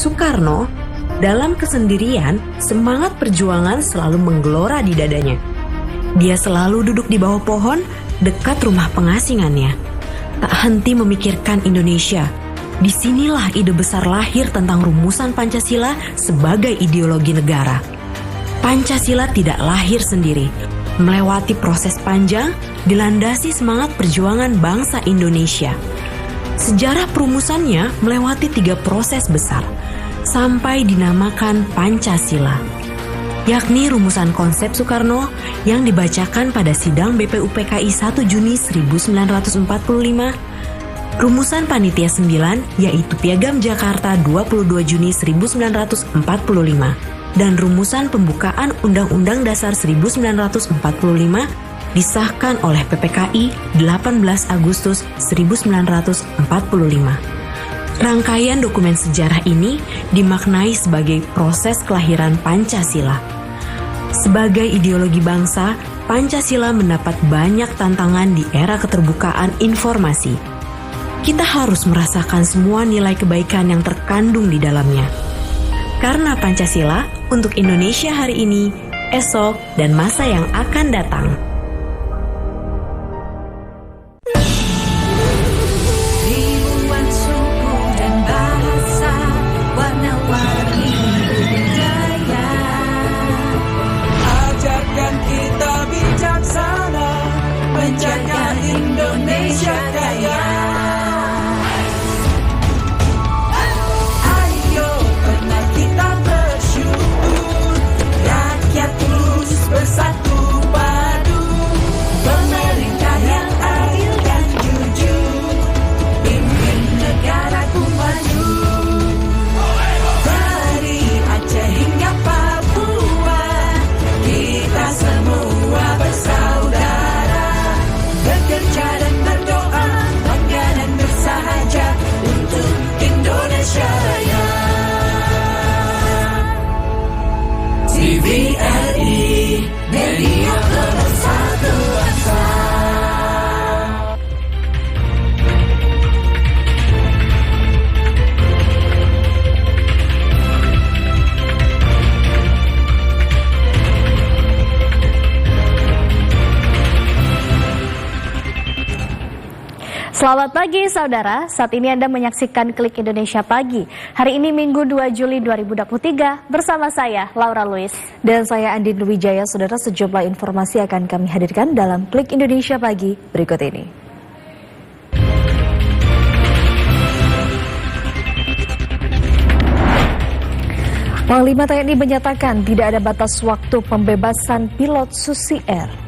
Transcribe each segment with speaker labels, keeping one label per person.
Speaker 1: Soekarno, dalam kesendirian, semangat perjuangan selalu menggelora di dadanya. Dia selalu duduk di bawah pohon dekat rumah pengasingannya, tak henti memikirkan Indonesia. Disinilah ide besar lahir tentang rumusan Pancasila sebagai ideologi negara. Pancasila tidak lahir sendiri, melewati proses panjang, dilandasi semangat perjuangan bangsa Indonesia. Sejarah perumusannya melewati 3 proses besar, sampai dinamakan Pancasila, yakni rumusan konsep Soekarno yang dibacakan pada sidang BPUPKI 1 Juni 1945, rumusan Panitia 9 yaitu Piagam Jakarta 22 Juni 1945, dan rumusan pembukaan Undang-Undang Dasar 1945 disahkan oleh PPKI 18 Agustus 1945. Rangkaian dokumen sejarah ini dimaknai sebagai proses kelahiran Pancasila. Sebagai ideologi bangsa, Pancasila mendapat banyak tantangan di era keterbukaan informasi. Kita harus merasakan semua nilai kebaikan yang terkandung di dalamnya. Karena Pancasila untuk Indonesia hari ini, esok, dan masa yang akan datang.
Speaker 2: Menjaga Indonesia kaya. Ayo benar kita bersyukur, rakyat terus bersatu padu, pemerintah yang adil dan jujur, pimpin negaraku maju. Dari Aceh hingga Papua, kita semua bersaudara, bekerja dan berdoa, bangga dan bersahaja untuk Indonesia Raya. TVRI, media pemersatu bangsa.
Speaker 3: Selamat pagi saudara, saat ini Anda menyaksikan Klik Indonesia Pagi. Hari ini Minggu 2 Juli 2023, bersama saya Laura Luis.
Speaker 4: Dan saya Andin Wijaya. Saudara, sejumlah informasi akan kami hadirkan dalam Klik Indonesia Pagi berikut ini. Panglima TNI menyatakan tidak ada batas waktu pembebasan pilot Susi Air.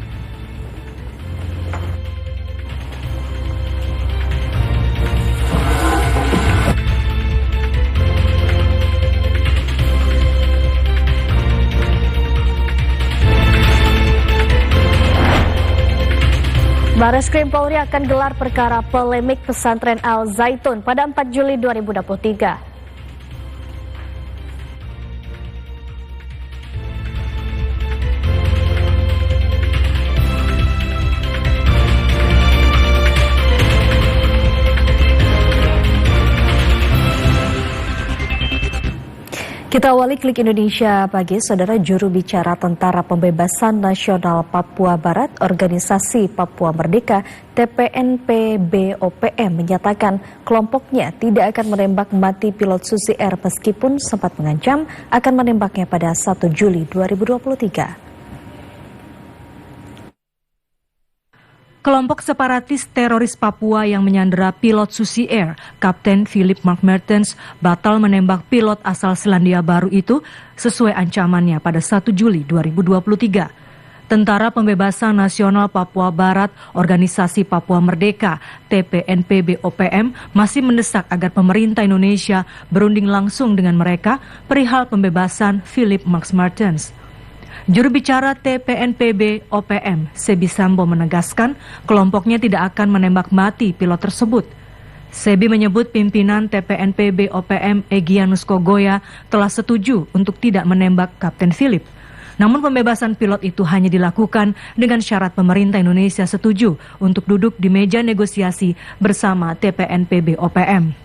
Speaker 4: Bareskrim Polri akan gelar perkara polemik pesantren Al Zaitun pada 4 Juli 2023. Kita awali Klik Indonesia Pagi, saudara. Juru bicara Tentara Pembebasan Nasional Papua Barat, Organisasi Papua Merdeka, TPNP-BOPM, menyatakan kelompoknya tidak akan menembak mati pilot Susi Air meskipun sempat mengancam akan menembaknya pada 1 Juli 2023.
Speaker 5: Kelompok separatis teroris Papua yang menyandera pilot Susi Air, Kapten Philip Mark Mertens, batal menembak pilot asal Selandia Baru itu sesuai ancamannya pada 1 Juli 2023. Tentara Pembebasan Nasional Papua Barat, Organisasi Papua Merdeka, TPNP-BOPM, masih mendesak agar pemerintah Indonesia berunding langsung dengan mereka perihal pembebasan Philip Mark Mertens. Juru bicara TPNP-BOPM, Sebi Sambo, menegaskan kelompoknya tidak akan menembak mati pilot tersebut. Sebi menyebut pimpinan TPNP-BOPM Egyanus Kogoya telah setuju untuk tidak menembak Kapten Philip. Namun pembebasan pilot itu hanya dilakukan dengan syarat pemerintah Indonesia setuju untuk duduk di meja negosiasi bersama TPNP-BOPM.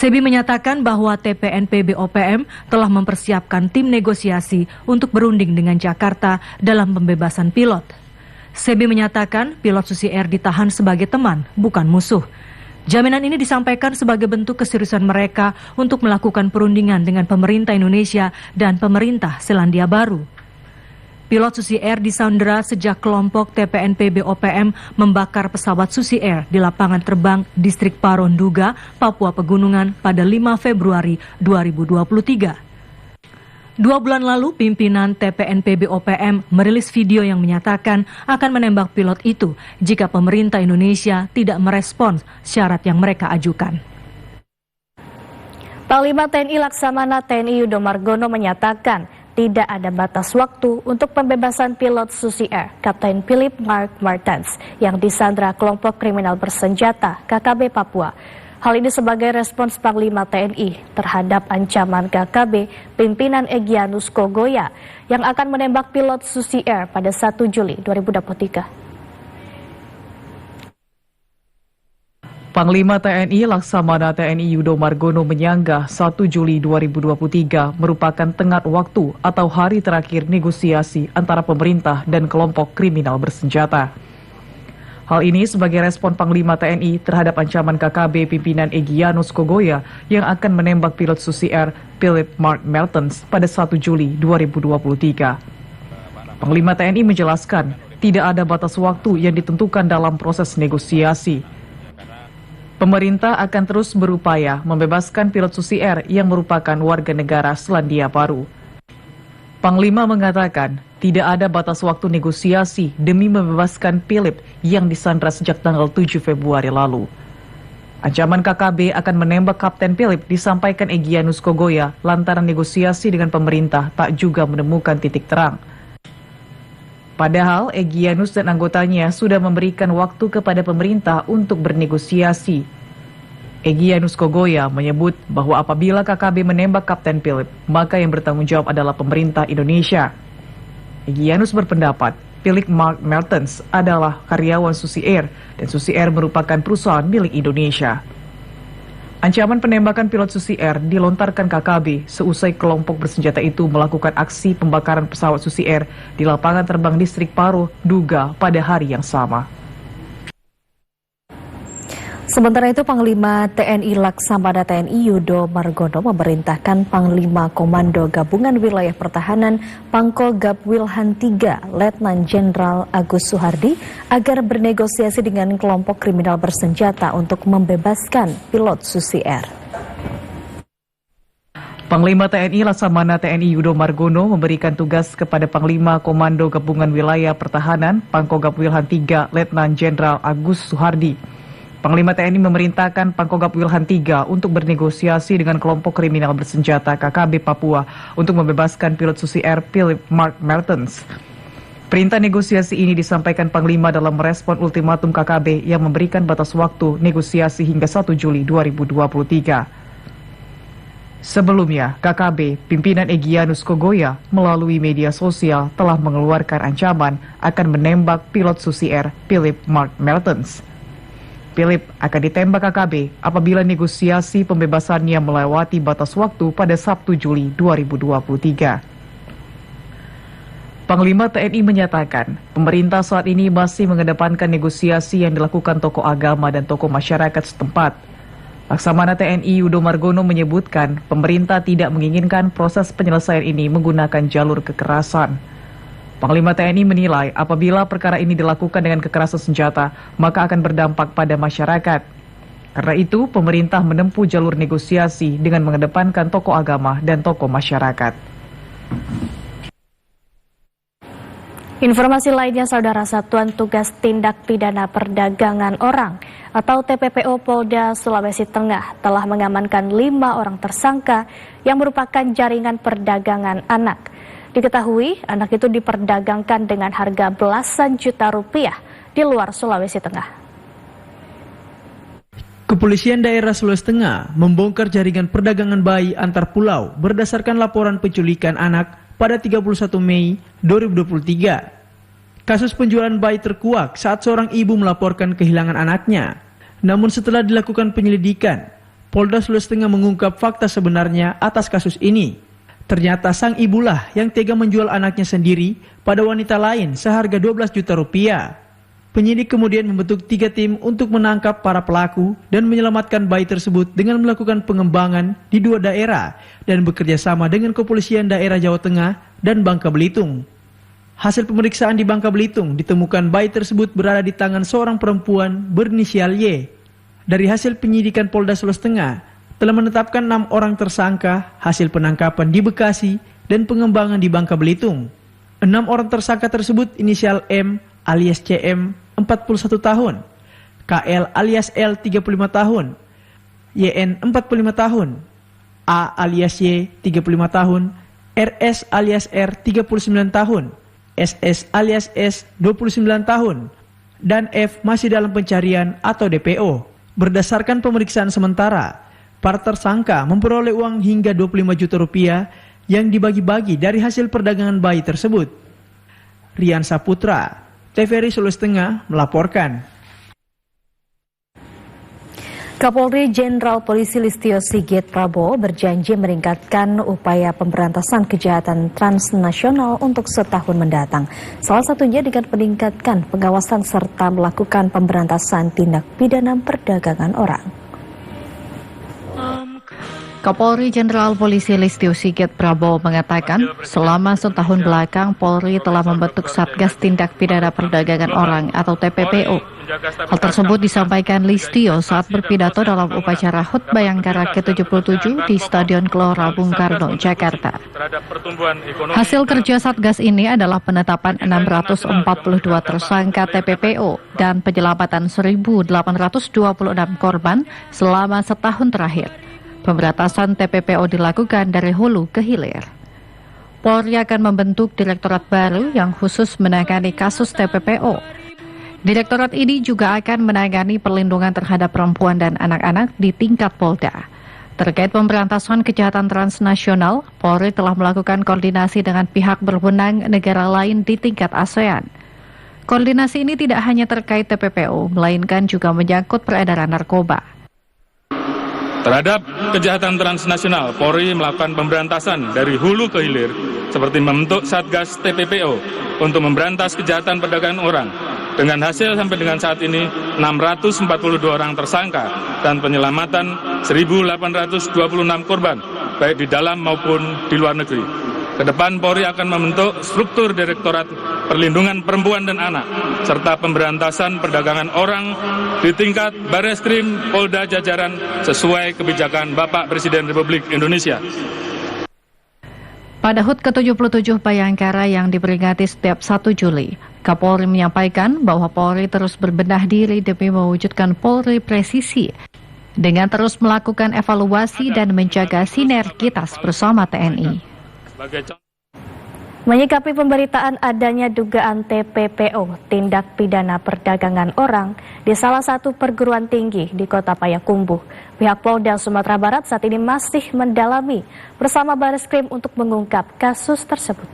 Speaker 5: Sebi menyatakan bahwa TPNPB OPM telah mempersiapkan tim negosiasi untuk berunding dengan Jakarta dalam pembebasan pilot. Sebi menyatakan pilot Susi Air ditahan sebagai teman, bukan musuh. Jaminan ini disampaikan sebagai bentuk keseriusan mereka untuk melakukan perundingan dengan pemerintah Indonesia dan pemerintah Selandia Baru. Pilot Susi Air disandera sejak kelompok TPNPB OPM membakar pesawat Susi Air di lapangan terbang Distrik Paro, Nduga, Papua Pegunungan pada 5 Februari 2023. 2 bulan lalu, pimpinan TPNPB OPM merilis video yang menyatakan akan menembak pilot itu jika pemerintah Indonesia tidak merespons syarat yang mereka ajukan.
Speaker 3: Panglima TNI Laksamana TNI Yudo Margono menyatakan tidak ada batas waktu untuk pembebasan pilot Susi Air, Kapten Philip Mark Martens, yang disandra kelompok kriminal bersenjata KKB Papua. Hal ini sebagai respons Panglima TNI terhadap ancaman KKB pimpinan Egyanus Kogoya yang akan menembak pilot Susi Air pada 1 Juli 2023.
Speaker 6: Panglima TNI Laksamana TNI Yudo Margono menyanggah 1 Juli 2023 merupakan tenggat waktu atau hari terakhir negosiasi antara pemerintah dan kelompok kriminal bersenjata. Hal ini sebagai respon Panglima TNI terhadap ancaman KKB pimpinan Egyanus Kogoya yang akan menembak pilot Susi Air Philip Mark Martens pada 1 Juli 2023. Panglima TNI menjelaskan tidak ada batas waktu yang ditentukan dalam proses negosiasi. Pemerintah akan terus berupaya membebaskan pilot Susi Air yang merupakan warga negara Selandia Baru. Panglima mengatakan tidak ada batas waktu negosiasi demi membebaskan Philip yang disandra sejak tanggal 7 Februari lalu. Ancaman KKB akan menembak Kapten Philip disampaikan Egyanus Kogoya lantaran negosiasi dengan pemerintah tak juga menemukan titik terang. Padahal Egyanus dan anggotanya sudah memberikan waktu kepada pemerintah untuk bernegosiasi. Egyanus Kogoya menyebut bahwa apabila KKB menembak Kapten Philip, maka yang bertanggung jawab adalah pemerintah Indonesia. Egyanus berpendapat Philip Mark Martens adalah karyawan Susi Air dan Susi Air merupakan perusahaan milik Indonesia. Ancaman penembakan pilot Susi Air dilontarkan KKB seusai kelompok bersenjata itu melakukan aksi pembakaran pesawat Susi Air di lapangan terbang Distrik Paro, Nduga pada hari yang sama.
Speaker 4: Sementara itu, Panglima TNI Laksamana TNI Yudo Margono memerintahkan Panglima Komando Gabungan Wilayah Pertahanan Pangkogap Wilhan III, Letnan Jenderal Agus Suhardi, agar bernegosiasi dengan kelompok kriminal bersenjata untuk membebaskan pilot Susi Air.
Speaker 6: Panglima TNI Laksamana TNI Yudo Margono memberikan tugas kepada Panglima Komando Gabungan Wilayah Pertahanan Pangkogap Wilhan III, Letnan Jenderal Agus Suhardi. Panglima TNI memerintahkan Pangkogap Wilhan III untuk bernegosiasi dengan kelompok kriminal bersenjata KKB Papua untuk membebaskan pilot Susi Air Philip Mark Martens. Perintah negosiasi ini disampaikan Panglima dalam merespon ultimatum KKB yang memberikan batas waktu negosiasi hingga 1 Juli 2023. Sebelumnya, KKB, pimpinan Egyanus Kogoya, melalui media sosial telah mengeluarkan ancaman akan menembak pilot Susi Air Philip Mark Martens. Philip akan ditembak KKB apabila negosiasi pembebasannya melewati batas waktu pada Sabtu Juli 2023. Panglima TNI menyatakan, pemerintah saat ini masih mengedepankan negosiasi yang dilakukan tokoh agama dan tokoh masyarakat setempat. Laksamana TNI Yudo Margono menyebutkan, pemerintah tidak menginginkan proses penyelesaian ini menggunakan jalur kekerasan. Panglima TNI menilai apabila perkara ini dilakukan dengan kekerasan senjata, maka akan berdampak pada masyarakat. Karena itu, pemerintah menempuh jalur negosiasi dengan mengedepankan tokoh agama dan tokoh masyarakat.
Speaker 3: Informasi lainnya, Saudara, Satuan Tugas Tindak Pidana Perdagangan Orang atau TPPO Polda Sulawesi Tengah telah mengamankan 5 orang tersangka yang merupakan jaringan perdagangan anak. Diketahui anak itu diperdagangkan dengan harga belasan juta rupiah di luar Sulawesi Tengah.
Speaker 7: Kepolisian daerah Sulawesi Tengah membongkar jaringan perdagangan bayi antar pulau berdasarkan laporan penculikan anak pada 31 Mei 2023. Kasus penjualan bayi terkuak saat seorang ibu melaporkan kehilangan anaknya. Namun setelah dilakukan penyelidikan, Polda Sulawesi Tengah mengungkap fakta sebenarnya atas kasus ini. Ternyata sang ibulah yang tega menjual anaknya sendiri pada wanita lain seharga 12 juta rupiah. Penyidik kemudian membentuk 3 tim untuk menangkap para pelaku dan menyelamatkan bayi tersebut dengan melakukan pengembangan di 2 daerah dan bekerja sama dengan Kepolisian Daerah Jawa Tengah dan Bangka Belitung. Hasil pemeriksaan di Bangka Belitung ditemukan bayi tersebut berada di tangan seorang perempuan berinisial Y. Dari hasil penyidikan Polda Sulawesi Tengah, telah menetapkan 6 orang tersangka hasil penangkapan di Bekasi dan pengembangan di Bangka Belitung. 6 orang tersangka tersebut inisial M alias CM 41 tahun, KL alias L 35 tahun, YN 45 tahun, A alias Y 35 tahun, RS alias R 39 tahun, SS alias S 29 tahun, dan F masih dalam pencarian atau DPO. Berdasarkan pemeriksaan sementara, para tersangka memperoleh uang hingga 25 juta rupiah yang dibagi-bagi dari hasil perdagangan bayi tersebut. Rian Saputra, TVRI Sulawesi Tengah melaporkan.
Speaker 4: Kapolri Jenderal Polisi Listio Sigit Prabowo berjanji meningkatkan upaya pemberantasan kejahatan transnasional untuk setahun mendatang. Salah satunya dengan meningkatkan pengawasan serta melakukan pemberantasan tindak pidana perdagangan orang.
Speaker 8: Kapolri Jenderal Polisi Listio Sigit Prabowo mengatakan, selama setahun belakang Polri telah membentuk Satgas Tindak Pidana Perdagangan Orang atau TPPO. Hal tersebut disampaikan Listio saat berpidato dalam upacara HUT Bayangkara ke-77 di Stadion Gelora Bung Karno, Jakarta. Hasil kerja Satgas ini adalah penetapan 642 tersangka TPPO dan penyelamatan 1.826 korban selama setahun terakhir. Pemberantasan TPPO dilakukan dari hulu ke hilir. Polri akan membentuk direktorat baru yang khusus menangani kasus TPPO. Direktorat ini juga akan menangani perlindungan terhadap perempuan dan anak-anak di tingkat Polda. Terkait pemberantasan kejahatan transnasional, Polri telah melakukan koordinasi dengan pihak berwenang negara lain di tingkat ASEAN. Koordinasi ini tidak hanya terkait TPPO, melainkan juga menyangkut peredaran narkoba.
Speaker 9: Terhadap kejahatan transnasional, Polri melakukan pemberantasan dari hulu ke hilir, seperti membentuk Satgas TPPO untuk memberantas kejahatan perdagangan orang. Dengan hasil sampai dengan saat ini, 642 orang tersangka dan penyelamatan 1.826 korban, baik di dalam maupun di luar negeri. Kedepan Polri akan membentuk struktur Direktorat Perlindungan Perempuan dan Anak, serta pemberantasan perdagangan orang di tingkat Bareskrim Polda jajaran sesuai kebijakan Bapak Presiden Republik Indonesia.
Speaker 8: Pada HUT ke-77 Bayangkara yang diperingati setiap 1 Juli, Kapolri menyampaikan bahwa Polri terus berbenah diri demi mewujudkan Polri presisi dengan terus melakukan evaluasi dan menjaga sinergitas bersama TNI.
Speaker 3: Menyikapi pemberitaan adanya dugaan TPPO, tindak pidana perdagangan orang, di salah satu perguruan tinggi di Kota Payakumbuh, pihak Polda Sumatera Barat saat ini masih mendalami bersama Bareskrim untuk mengungkap kasus tersebut.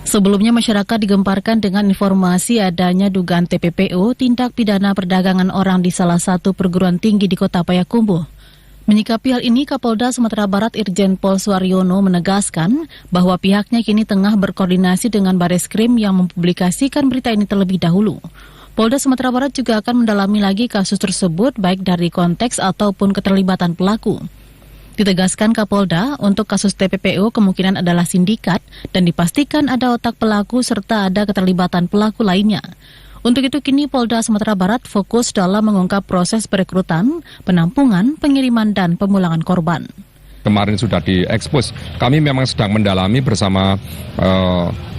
Speaker 10: Sebelumnya masyarakat digemparkan dengan informasi adanya dugaan TPPO, tindak pidana perdagangan orang di salah satu perguruan tinggi di Kota Payakumbuh. Menyikapi hal ini, Kapolda Sumatera Barat Irjen Pol Suaryono menegaskan bahwa pihaknya kini tengah berkoordinasi dengan Bareskrim yang mempublikasikan berita ini terlebih dahulu. Polda Sumatera Barat juga akan mendalami lagi kasus tersebut baik dari konteks ataupun keterlibatan pelaku. Ditegaskan Kapolda, untuk kasus TPPO kemungkinan adalah sindikat dan dipastikan ada otak pelaku serta ada keterlibatan pelaku lainnya. Untuk itu kini Polda Sumatera Barat fokus dalam mengungkap proses perekrutan, penampungan, pengiriman, dan pemulangan korban.
Speaker 11: Kemarin sudah diekspos. Kami memang sedang mendalami bersama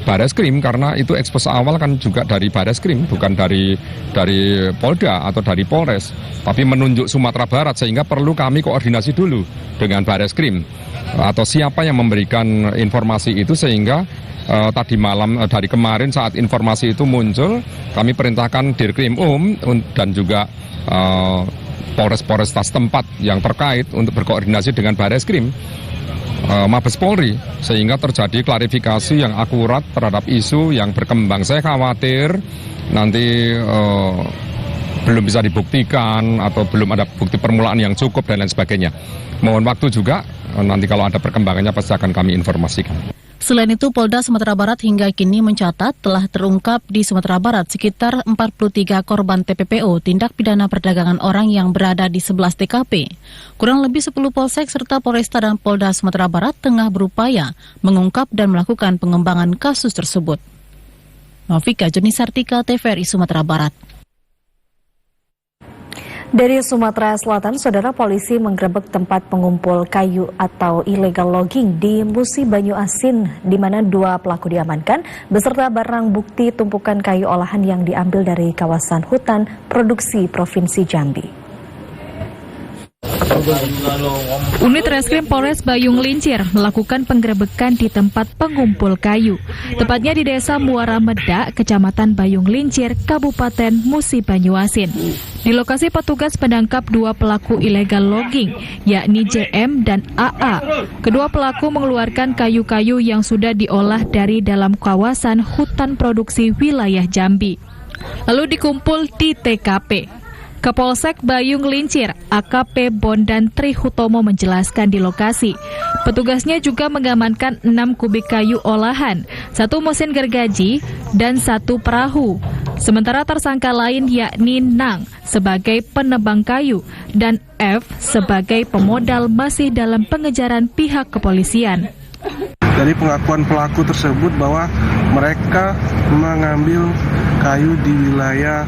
Speaker 11: Bareskrim karena itu ekspos awal kan juga dari Bareskrim, bukan dari Polda atau dari Polres, tapi menunjuk Sumatera Barat sehingga perlu kami koordinasi dulu dengan Bareskrim atau siapa yang memberikan informasi itu sehingga tadi malam dari kemarin saat informasi itu muncul, kami perintahkan Dirkrim dan juga Polres setempat yang terkait untuk berkoordinasi dengan Bareskrim, Mabes Polri, sehingga terjadi klarifikasi yang akurat terhadap isu yang berkembang. Saya khawatir nanti belum bisa dibuktikan atau belum ada bukti permulaan yang cukup dan lain sebagainya. Mohon waktu juga, nanti kalau ada perkembangannya pasti akan kami informasikan.
Speaker 10: Selain itu, Polda Sumatera Barat hingga kini mencatat telah terungkap di Sumatera Barat sekitar 43 korban TPPO, tindak pidana perdagangan orang yang berada di 11 TKP. Kurang lebih 10 polsek serta Polresta dan Polda Sumatera Barat tengah berupaya mengungkap dan melakukan pengembangan kasus tersebut. Novika Joni Sartika, TVRI Sumatera Barat.
Speaker 4: Dari Sumatera Selatan, saudara, polisi menggerebek tempat pengumpul kayu atau illegal logging di Musi Banyu Asin, di mana 2 pelaku diamankan beserta barang bukti tumpukan kayu olahan yang diambil dari kawasan hutan produksi Provinsi Jambi.
Speaker 12: Unit Reskrim Polres Bayung Lincir melakukan penggerebekan di tempat pengumpul kayu, tepatnya di Desa Muara Medak, Kecamatan Bayung Lincir, Kabupaten Musi Banyu Asin. Di lokasi petugas menangkap 2 pelaku illegal logging, yakni JM dan AA. Kedua pelaku mengeluarkan kayu-kayu yang sudah diolah dari dalam kawasan hutan produksi wilayah Jambi, lalu dikumpul di TKP. Kapolsek Bayung Lincir, AKP Bondan Trihutomo menjelaskan di lokasi, petugasnya juga mengamankan 6 kubik kayu olahan, 1 mesin gergaji, dan 1 perahu. Sementara tersangka lain yakni Nang sebagai penebang kayu dan F sebagai pemodal masih dalam pengejaran pihak kepolisian.
Speaker 13: Dari pengakuan pelaku tersebut bahwa mereka mengambil kayu di wilayah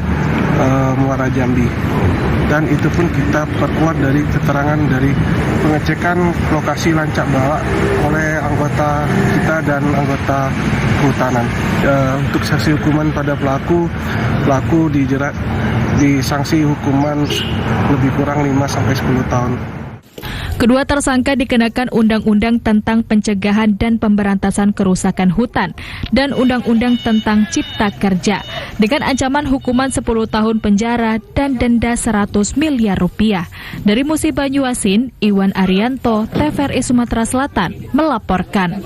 Speaker 13: Muara Jambi, dan itu pun kita perkuat dari keterangan dari pengecekan lokasi lancak balak oleh anggota kita dan anggota kehutanan. Untuk sanksi hukuman pada pelaku dijerat disanksi hukuman lebih kurang 5-10 tahun.
Speaker 12: Kedua tersangka dikenakan Undang-Undang tentang Pencegahan dan Pemberantasan Kerusakan Hutan dan Undang-Undang tentang Cipta Kerja dengan ancaman hukuman 10 tahun penjara dan denda 100 miliar rupiah. Dari Musi Banyu Asin, Iwan Arianto, TVRI Sumatera Selatan melaporkan.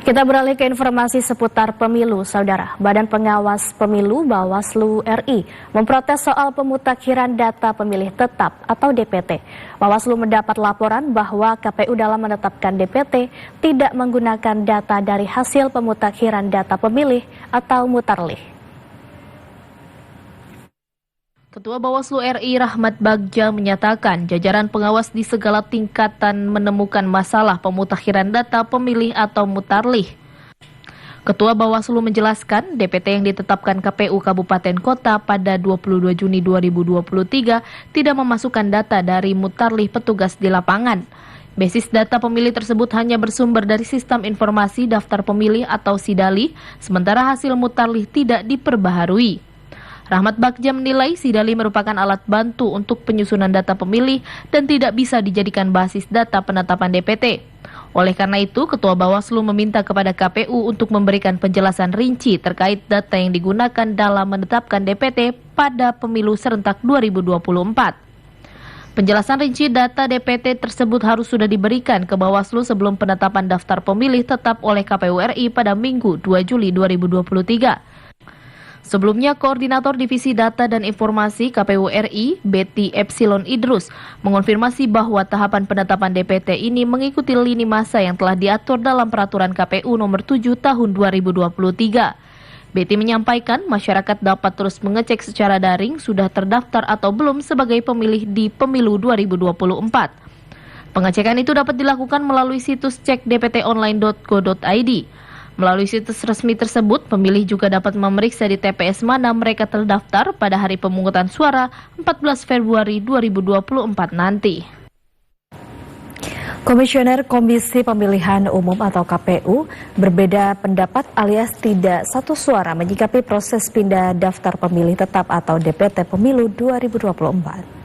Speaker 3: Kita beralih ke informasi seputar pemilu, saudara. Badan Pengawas Pemilu Bawaslu RI memprotes soal pemutakhiran data pemilih tetap atau DPT. Bawaslu mendapat laporan bahwa KPU dalam menetapkan DPT tidak menggunakan data dari hasil pemutakhiran data pemilih atau mutarlih.
Speaker 14: Ketua Bawaslu RI Rahmat Bagja menyatakan jajaran pengawas di segala tingkatan menemukan masalah pemutakhiran data pemilih atau mutarlih. Ketua Bawaslu menjelaskan DPT yang ditetapkan KPU Kabupaten Kota pada 22 Juni 2023 tidak memasukkan data dari mutarlih petugas di lapangan. Basis data pemilih tersebut hanya bersumber dari Sistem Informasi Daftar Pemilih atau SIDALI, sementara hasil mutarlih tidak diperbaharui. Rahmat Bagja menilai SIDALI merupakan alat bantu untuk penyusunan data pemilih dan tidak bisa dijadikan basis data penetapan DPT. Oleh karena itu, Ketua Bawaslu meminta kepada KPU untuk memberikan penjelasan rinci terkait data yang digunakan dalam menetapkan DPT pada pemilu serentak 2024. Penjelasan rinci data DPT tersebut harus sudah diberikan ke Bawaslu sebelum penetapan daftar pemilih tetap oleh KPU RI pada Minggu 2 Juli 2023. Sebelumnya, Koordinator Divisi Data dan Informasi KPU RI, Betty Epsilon Idrus, mengonfirmasi bahwa tahapan penetapan DPT ini mengikuti lini masa yang telah diatur dalam Peraturan KPU Nomor 7 Tahun 2023. Betty menyampaikan masyarakat dapat terus mengecek secara daring sudah terdaftar atau belum sebagai pemilih di Pemilu 2024. Pengecekan itu dapat dilakukan melalui situs cekdptonline.go.id. Melalui situs resmi tersebut, pemilih juga dapat memeriksa di TPS mana mereka terdaftar pada hari pemungutan suara 14 Februari 2024 nanti.
Speaker 4: Komisioner Komisi Pemilihan Umum atau KPU berbeda pendapat alias tidak satu suara menyikapi proses pindah daftar pemilih tetap atau DPT Pemilu 2024.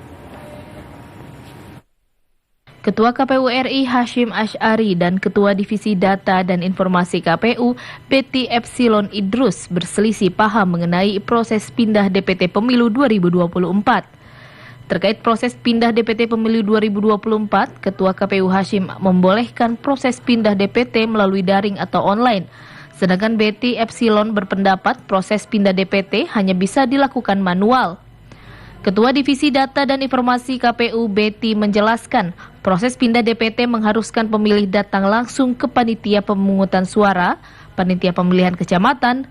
Speaker 14: Ketua KPU RI Hashim Asy'ari dan Ketua Divisi Data dan Informasi KPU Betty Epsilon Idrus berselisih paham mengenai proses pindah DPT Pemilu 2024. Terkait proses pindah DPT Pemilu 2024, Ketua KPU Hashim membolehkan proses pindah DPT melalui daring atau online. Sedangkan Betty Epsilon berpendapat proses pindah DPT hanya bisa dilakukan manual. Ketua Divisi Data dan Informasi KPU Betty menjelaskan, proses pindah DPT mengharuskan pemilih datang langsung ke panitia pemungutan suara, panitia pemilihan kecamatan,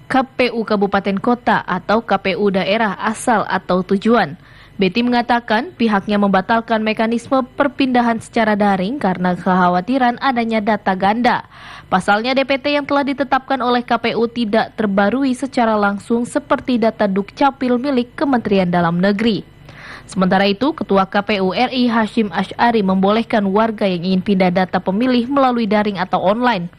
Speaker 14: KPU Kabupaten Kota atau KPU daerah asal atau tujuan. Betty mengatakan pihaknya membatalkan mekanisme perpindahan secara daring karena kekhawatiran adanya data ganda. Pasalnya DPT yang telah ditetapkan oleh KPU tidak terbarui secara langsung seperti data Dukcapil milik Kementerian Dalam Negeri. Sementara itu, Ketua KPU RI Hashim Asy'ari membolehkan warga yang ingin pindah data pemilih melalui daring atau online.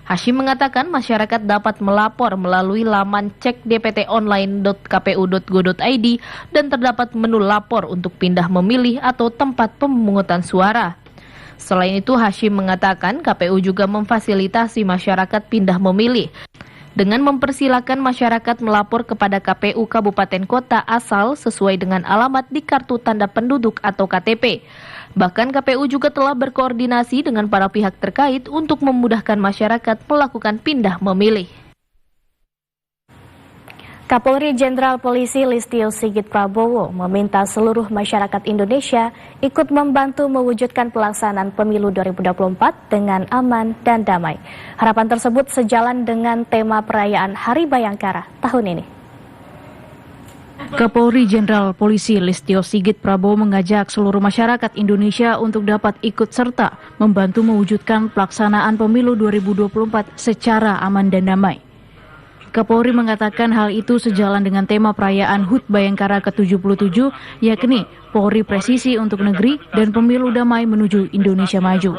Speaker 14: Hashim mengatakan masyarakat dapat melapor melalui laman cekdptonline.kpu.go.id dan terdapat menu lapor untuk pindah memilih atau tempat pemungutan suara. Selain itu, Hashim mengatakan KPU juga memfasilitasi masyarakat pindah memilih dengan mempersilakan masyarakat melapor kepada KPU Kabupaten Kota asal sesuai dengan alamat di kartu tanda penduduk atau KTP. Bahkan KPU juga telah berkoordinasi dengan para pihak terkait untuk memudahkan masyarakat melakukan pindah memilih.
Speaker 3: Kapolri Jenderal Polisi Listio Sigit Prabowo meminta seluruh masyarakat Indonesia ikut membantu mewujudkan pelaksanaan pemilu 2024 dengan aman dan damai. Harapan tersebut sejalan dengan tema perayaan Hari Bayangkara tahun ini.
Speaker 10: Kapolri Jenderal Polisi Listio Sigit Prabowo mengajak seluruh masyarakat Indonesia untuk dapat ikut serta membantu mewujudkan pelaksanaan pemilu 2024 secara aman dan damai. Kapolri mengatakan hal itu sejalan dengan tema perayaan HUT Bayangkara ke-77, yakni Polri Presisi untuk Negeri dan Pemilu Damai menuju Indonesia Maju.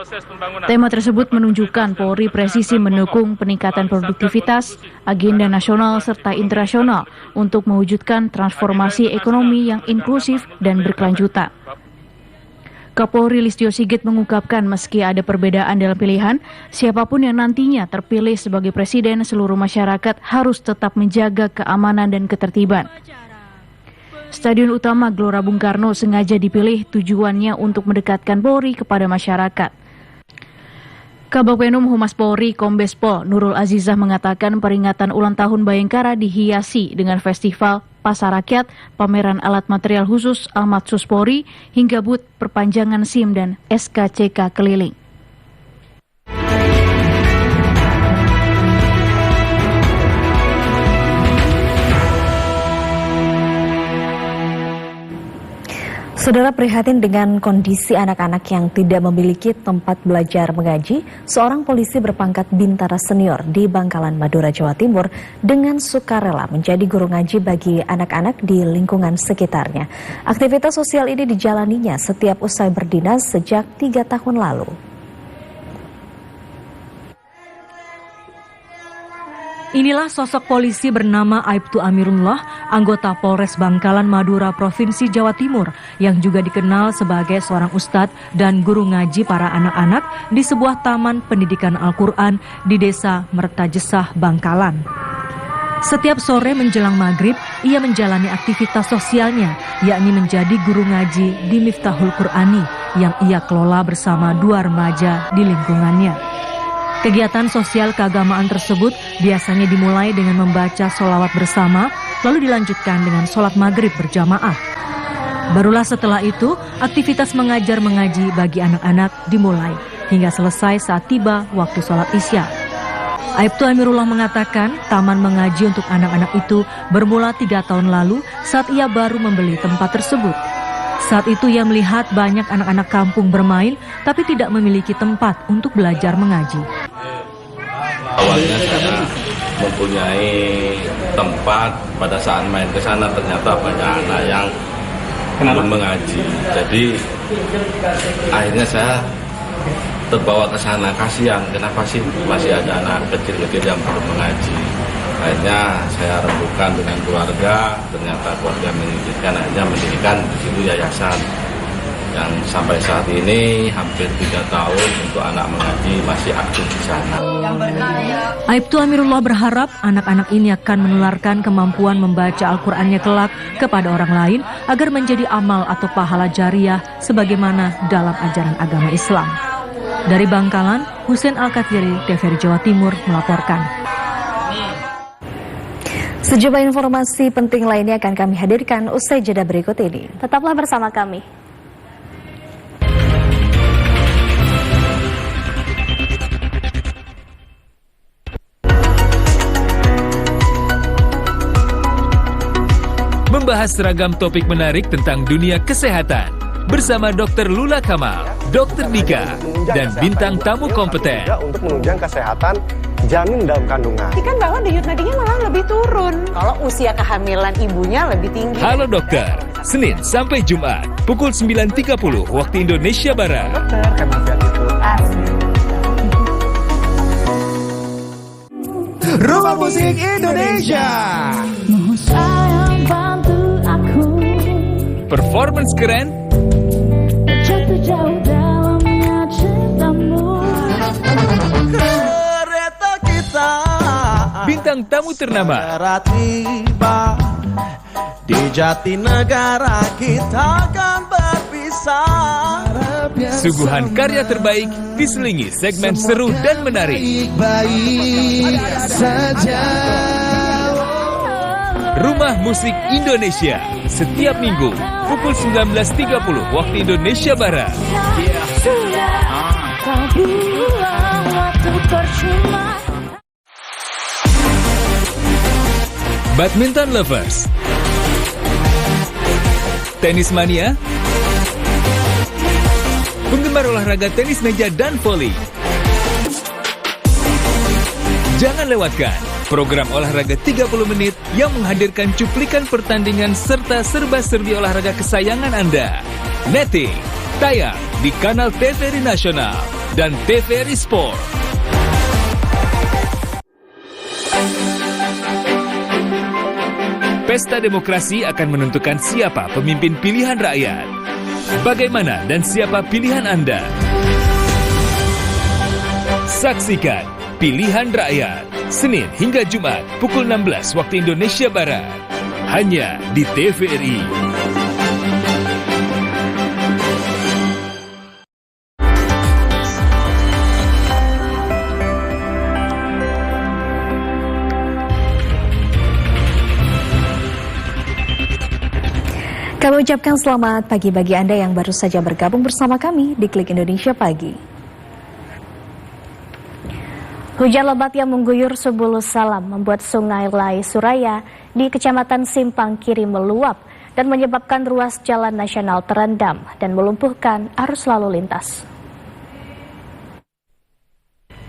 Speaker 10: Tema tersebut menunjukkan Polri Presisi mendukung peningkatan produktivitas, agenda nasional serta internasional untuk mewujudkan transformasi ekonomi yang inklusif dan berkelanjutan. Kapolri Listio Sigit mengungkapkan meski ada perbedaan dalam pilihan, siapapun yang nantinya terpilih sebagai presiden, seluruh masyarakat harus tetap menjaga keamanan dan ketertiban. Stadion utama Gelora Bung Karno sengaja dipilih tujuannya untuk mendekatkan Polri kepada masyarakat. Kabagpenum Humas Polri Kombes Pol Nurul Azizah mengatakan peringatan ulang tahun Bayangkara dihiasi dengan festival pasar rakyat, pameran alat material khusus Ahmad Sus Polri, hingga booth perpanjangan SIM dan SKCK keliling.
Speaker 4: Saudara, prihatin dengan kondisi anak-anak yang tidak memiliki tempat belajar mengaji, seorang polisi berpangkat Bintara Senior di Bangkalan, Madura, Jawa Timur dengan sukarela menjadi guru ngaji bagi anak-anak di lingkungan sekitarnya. Aktivitas sosial ini dijalaninya setiap usai berdinas sejak 3 tahun lalu.
Speaker 5: Inilah sosok polisi bernama Aibtu Amirullah, anggota Polres Bangkalan, Madura, Provinsi Jawa Timur, yang juga dikenal sebagai seorang ustadz dan guru ngaji para anak-anak di sebuah taman pendidikan Al-Quran di Desa Mertajesah, Bangkalan. Setiap sore menjelang maghrib, ia menjalani aktivitas sosialnya, yakni menjadi guru ngaji di Miftahul Qur'ani yang ia kelola bersama 2 remaja di lingkungannya. Kegiatan sosial keagamaan tersebut biasanya dimulai dengan membaca sholawat bersama, lalu dilanjutkan dengan sholat maghrib berjamaah. Barulah setelah itu, aktivitas mengajar mengaji bagi anak-anak dimulai, hingga selesai saat tiba waktu sholat isya. Aibtu Amirullah mengatakan taman mengaji untuk anak-anak itu bermula 3 tahun lalu saat ia baru membeli tempat tersebut. Saat itu ia melihat banyak anak-anak kampung bermain, tapi tidak memiliki tempat untuk belajar mengaji.
Speaker 15: Awalnya saya mempunyai tempat, pada saat main ke sana ternyata banyak anak yang belum mengaji. Jadi akhirnya saya terbawa ke sana, kasihan kenapa sih masih ada anak kecil-kecil yang belum mengaji. Akhirnya saya rembukan dengan keluarga, ternyata keluarga mengizinkan, akhirnya mendirikan di situ yayasan. yang sampai saat ini hampir 3 tahun untuk anak mengaji masih aktif di sana.
Speaker 5: Aibtu Amirullah berharap anak-anak ini akan menularkan kemampuan membaca Al-Qur'annya kelak kepada orang lain agar menjadi amal atau pahala jariah sebagaimana dalam ajaran agama Islam. Dari Bangkalan, Husein Al-Kathiri, TVRI Jawa Timur melaporkan.
Speaker 4: Sejumlah informasi penting lainnya akan kami hadirkan usai jeda berikut ini.
Speaker 3: Tetaplah bersama kami.
Speaker 16: Membahas seragam topik menarik tentang dunia kesehatan bersama Dr. Lula Kamal, Dr. Dika, dan bintang tamu kompeten.
Speaker 17: Untuk menunjang kesehatan janin dalam kandungan.
Speaker 18: Kan bahwa denyut nadinya malah lebih turun. Kalau usia kehamilan ibunya lebih tinggi.
Speaker 16: Halo dokter, Senin sampai Jumat, pukul 9.30 waktu Indonesia Barat.
Speaker 17: Dokter, kematian itu asli.
Speaker 2: Rumah Musik Indonesia. Mohon sayang bantu aku.
Speaker 16: Performance keren.
Speaker 2: Jatuh jauh dalamnya cintamu. Kereta kita.
Speaker 16: Bintang tamu ternama.
Speaker 2: Tiba di Jatinegara kita akan berpisah.
Speaker 16: Suguhan karya terbaik diselingi segmen seru dan menarik.
Speaker 2: Baik saja.
Speaker 16: Rumah Musik Indonesia setiap minggu pukul 19.30 waktu Indonesia Barat. Badminton lovers, tenis mania, penggemar olahraga tenis meja dan voli. Jangan lewatkan program olahraga 30 menit yang menghadirkan cuplikan pertandingan serta serba-serbi olahraga kesayangan Anda. Netting, tayang di kanal TVRI Nasional dan TVRI Sport. Pesta demokrasi akan menentukan siapa pemimpin pilihan rakyat. Bagaimana dan siapa pilihan Anda? Saksikan Pilihan Rakyat, Senin hingga Jumat pukul 16 waktu Indonesia Barat. Hanya di TVRI.
Speaker 4: Kami ucapkan selamat pagi bagi Anda yang baru saja bergabung bersama kami di Klik Indonesia Pagi.
Speaker 3: Hujan lebat yang mengguyur Subulus Salam membuat Sungai Lai Suraya di Kecamatan Simpang Kiri meluap dan menyebabkan ruas jalan nasional terendam dan melumpuhkan arus lalu lintas.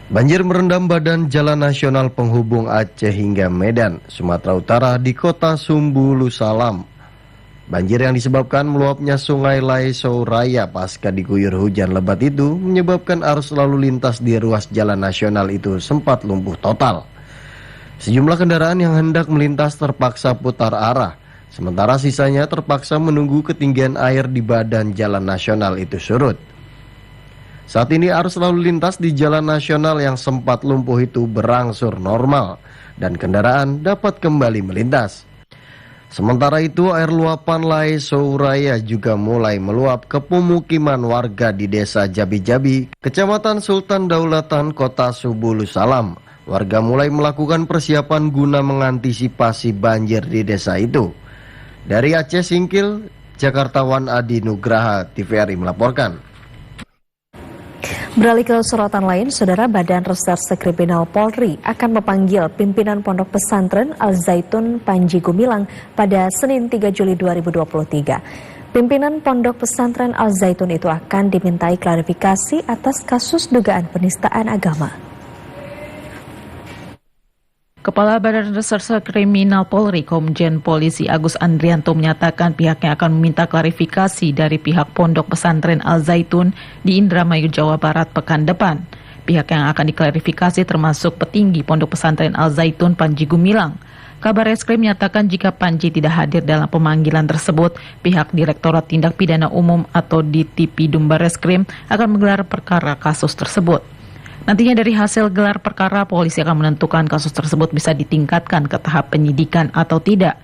Speaker 19: Banjir merendam badan jalan nasional penghubung Aceh hingga Medan, Sumatera Utara di kota Sumbulus Salam. Banjir yang disebabkan meluapnya Sungai Lai Suraya pasca diguyur hujan lebat itu menyebabkan arus lalu lintas di ruas jalan nasional itu sempat lumpuh total. Sejumlah kendaraan yang hendak melintas terpaksa putar arah, sementara sisanya terpaksa menunggu ketinggian air di badan jalan nasional itu surut. Saat ini arus lalu lintas di jalan nasional yang sempat lumpuh itu berangsur normal dan kendaraan dapat kembali melintas. Sementara itu, air luapan Lai Suraya juga mulai meluap ke pemukiman warga di Desa Jabi-Jabi, Kecamatan Sultan Daulatan, Kota Subulus Salam. Warga mulai melakukan persiapan guna mengantisipasi banjir di desa itu. Dari Aceh Singkil, Jakartawan Adi Nugraha, TVRI melaporkan.
Speaker 4: Beralih ke sorotan lain, Saudara, Badan Reserse Kriminal Polri akan memanggil pimpinan Pondok Pesantren Al-Zaitun Panji Gumilang pada Senin 3 Juli 2023. Pimpinan Pondok Pesantren Al-Zaitun itu akan dimintai klarifikasi atas kasus dugaan penistaan agama.
Speaker 6: Kepala Badan Reserse Kriminal Polri, Komjen Polisi Agus Andrianto menyatakan pihaknya akan meminta klarifikasi dari pihak Pondok Pesantren Al-Zaitun di Indramayu, Jawa Barat pekan depan. Pihak yang akan diklarifikasi termasuk petinggi Pondok Pesantren Al-Zaitun Panji Gumilang. Kabarreskrim menyatakan jika Panji tidak hadir dalam pemanggilan tersebut, pihak Direktorat Tindak Pidana Umum atau Ditipidum Barreskrim akan menggelar perkara kasus tersebut. Nantinya dari hasil gelar perkara, polisi akan menentukan kasus tersebut bisa ditingkatkan ke tahap penyidikan atau tidak.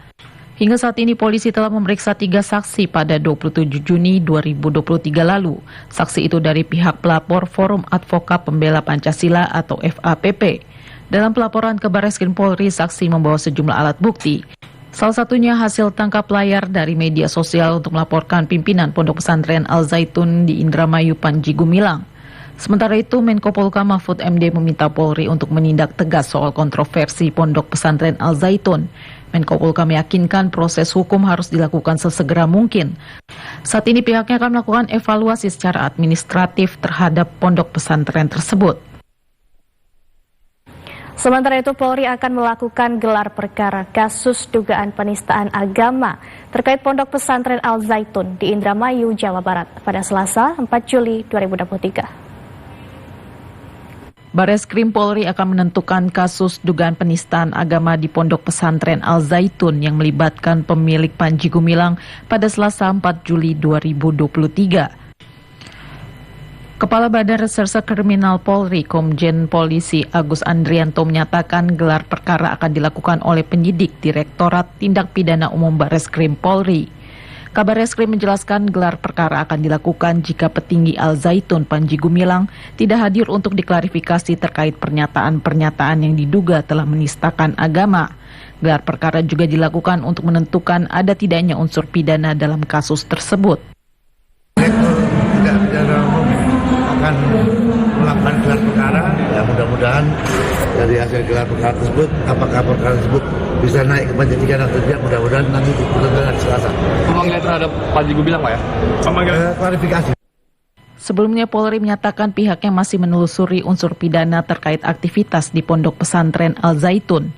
Speaker 6: Hingga saat ini polisi telah memeriksa 3 saksi pada 27 Juni 2023 lalu. Saksi itu dari pihak pelapor Forum Advokat Pembela Pancasila atau FAPP. Dalam pelaporan ke Barreskrim Polri, saksi membawa sejumlah alat bukti. Salah satunya hasil tangkap layar dari media sosial untuk melaporkan pimpinan Pondok Pesantren Al Zaitun di Indramayu Panji Gumilang. Sementara itu, Menko Polhukam Mahfud MD meminta Polri untuk menindak tegas soal kontroversi Pondok Pesantren Al Zaitun. Menko Polhukam meyakinkan proses hukum harus dilakukan sesegera mungkin. Saat ini pihaknya akan melakukan evaluasi secara administratif terhadap Pondok Pesantren tersebut.
Speaker 3: Sementara itu, Polri akan melakukan gelar perkara kasus dugaan penistaan agama terkait Pondok Pesantren Al Zaitun di Indramayu, Jawa Barat pada Selasa 4 Juli 2023.
Speaker 6: Barreskrim Polri akan menentukan kasus dugaan penistaan agama di Pondok Pesantren Al Zaitun yang melibatkan pemilik Panji Gumilang pada Selasa 4 Juli 2023. Kepala Badan Reserse Kriminal Polri, Komjen Polisi Agus Andrianto menyatakan gelar perkara akan dilakukan oleh penyidik Direktorat Tindak Pidana Umum Barreskrim Polri. Kabarreskrim menjelaskan gelar perkara akan dilakukan jika petinggi Al Zaitun Panji Gumilang tidak hadir untuk diklarifikasi terkait pernyataan-pernyataan yang diduga telah menistakan agama. Gelar perkara juga dilakukan untuk menentukan ada tidaknya unsur pidana dalam kasus tersebut.
Speaker 20: Akan melakukan gelar perkara, ya mudah-mudahan dari hasil gelar perkara tersebut, apakah perkara tersebut bisa naik ke penyidikan atau tidak, mudah-mudahan nanti diputuskan Selasa.
Speaker 21: Pemanggilan terhadap Panji Gumilang, Pak ya?
Speaker 20: Klarifikasi.
Speaker 6: Sebelumnya Polri menyatakan pihaknya masih menelusuri unsur pidana terkait aktivitas di Pondok Pesantren Al Zaitun.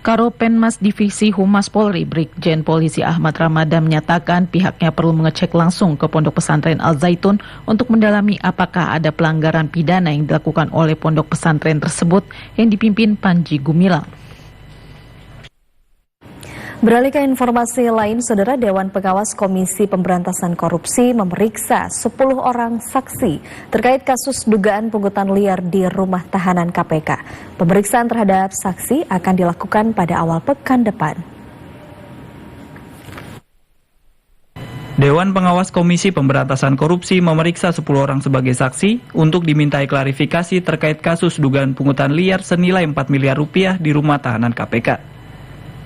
Speaker 6: Karo Penmas Divisi Humas Polri, Brigjen Polisi Ahmad Ramadan menyatakan pihaknya perlu mengecek langsung ke Pondok Pesantren Al Zaitun untuk mendalami apakah ada pelanggaran pidana yang dilakukan oleh pondok pesantren tersebut yang dipimpin Panji Gumilang.
Speaker 4: Beralih ke informasi lain, Saudara, Dewan Pengawas Komisi Pemberantasan Korupsi memeriksa 10 orang saksi terkait kasus dugaan pungutan liar di rumah tahanan KPK. Pemeriksaan terhadap saksi akan dilakukan pada awal pekan depan.
Speaker 7: Dewan Pengawas Komisi Pemberantasan Korupsi memeriksa 10 orang sebagai saksi untuk dimintai klarifikasi terkait kasus dugaan pungutan liar senilai 4 miliar rupiah di rumah tahanan KPK.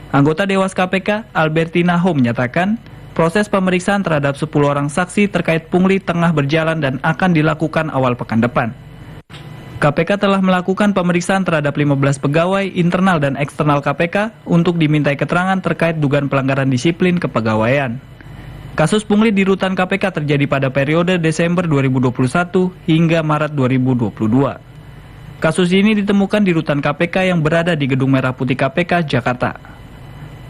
Speaker 7: Anggota Dewas KPK, Albertina Ho menyatakan, proses pemeriksaan terhadap 10 orang saksi terkait pungli tengah berjalan dan akan dilakukan awal pekan depan. KPK telah melakukan pemeriksaan terhadap 15 pegawai internal dan eksternal KPK untuk dimintai keterangan terkait dugaan pelanggaran disiplin kepegawaian. Kasus pungli di rutan KPK terjadi pada periode Desember 2021 hingga Maret 2022. Kasus ini ditemukan di rutan KPK yang berada di Gedung Merah Putih KPK, Jakarta.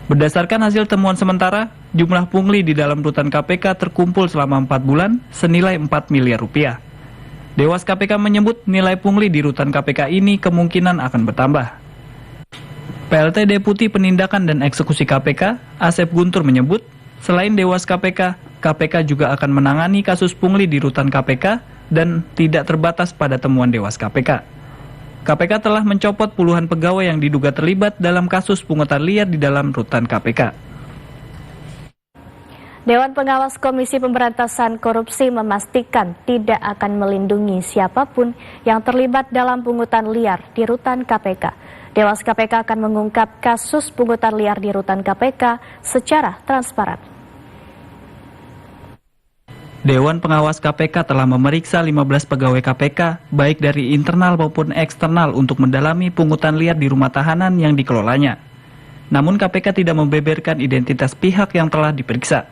Speaker 7: Berdasarkan hasil temuan sementara, jumlah pungli di dalam rutan KPK terkumpul selama 4 bulan senilai 4 miliar rupiah. Dewas KPK menyebut nilai pungli di rutan KPK ini kemungkinan akan bertambah. PLT Deputi Penindakan dan Eksekusi KPK, Asep Guntur menyebut, selain Dewas KPK, KPK juga akan menangani kasus pungli di rutan KPK dan tidak terbatas pada temuan Dewas KPK. KPK telah mencopot puluhan pegawai yang diduga terlibat dalam kasus pungutan liar di dalam rutan KPK.
Speaker 3: Dewan Pengawas Komisi Pemberantasan Korupsi memastikan tidak akan melindungi siapapun yang terlibat dalam pungutan liar di rutan KPK. Dewas KPK akan mengungkap kasus pungutan liar di rutan KPK secara transparan.
Speaker 7: Dewan Pengawas KPK telah memeriksa 15 pegawai KPK, baik dari internal maupun eksternal untuk mendalami pungutan liar di rumah tahanan yang dikelolanya. Namun KPK tidak membeberkan identitas pihak yang telah diperiksa.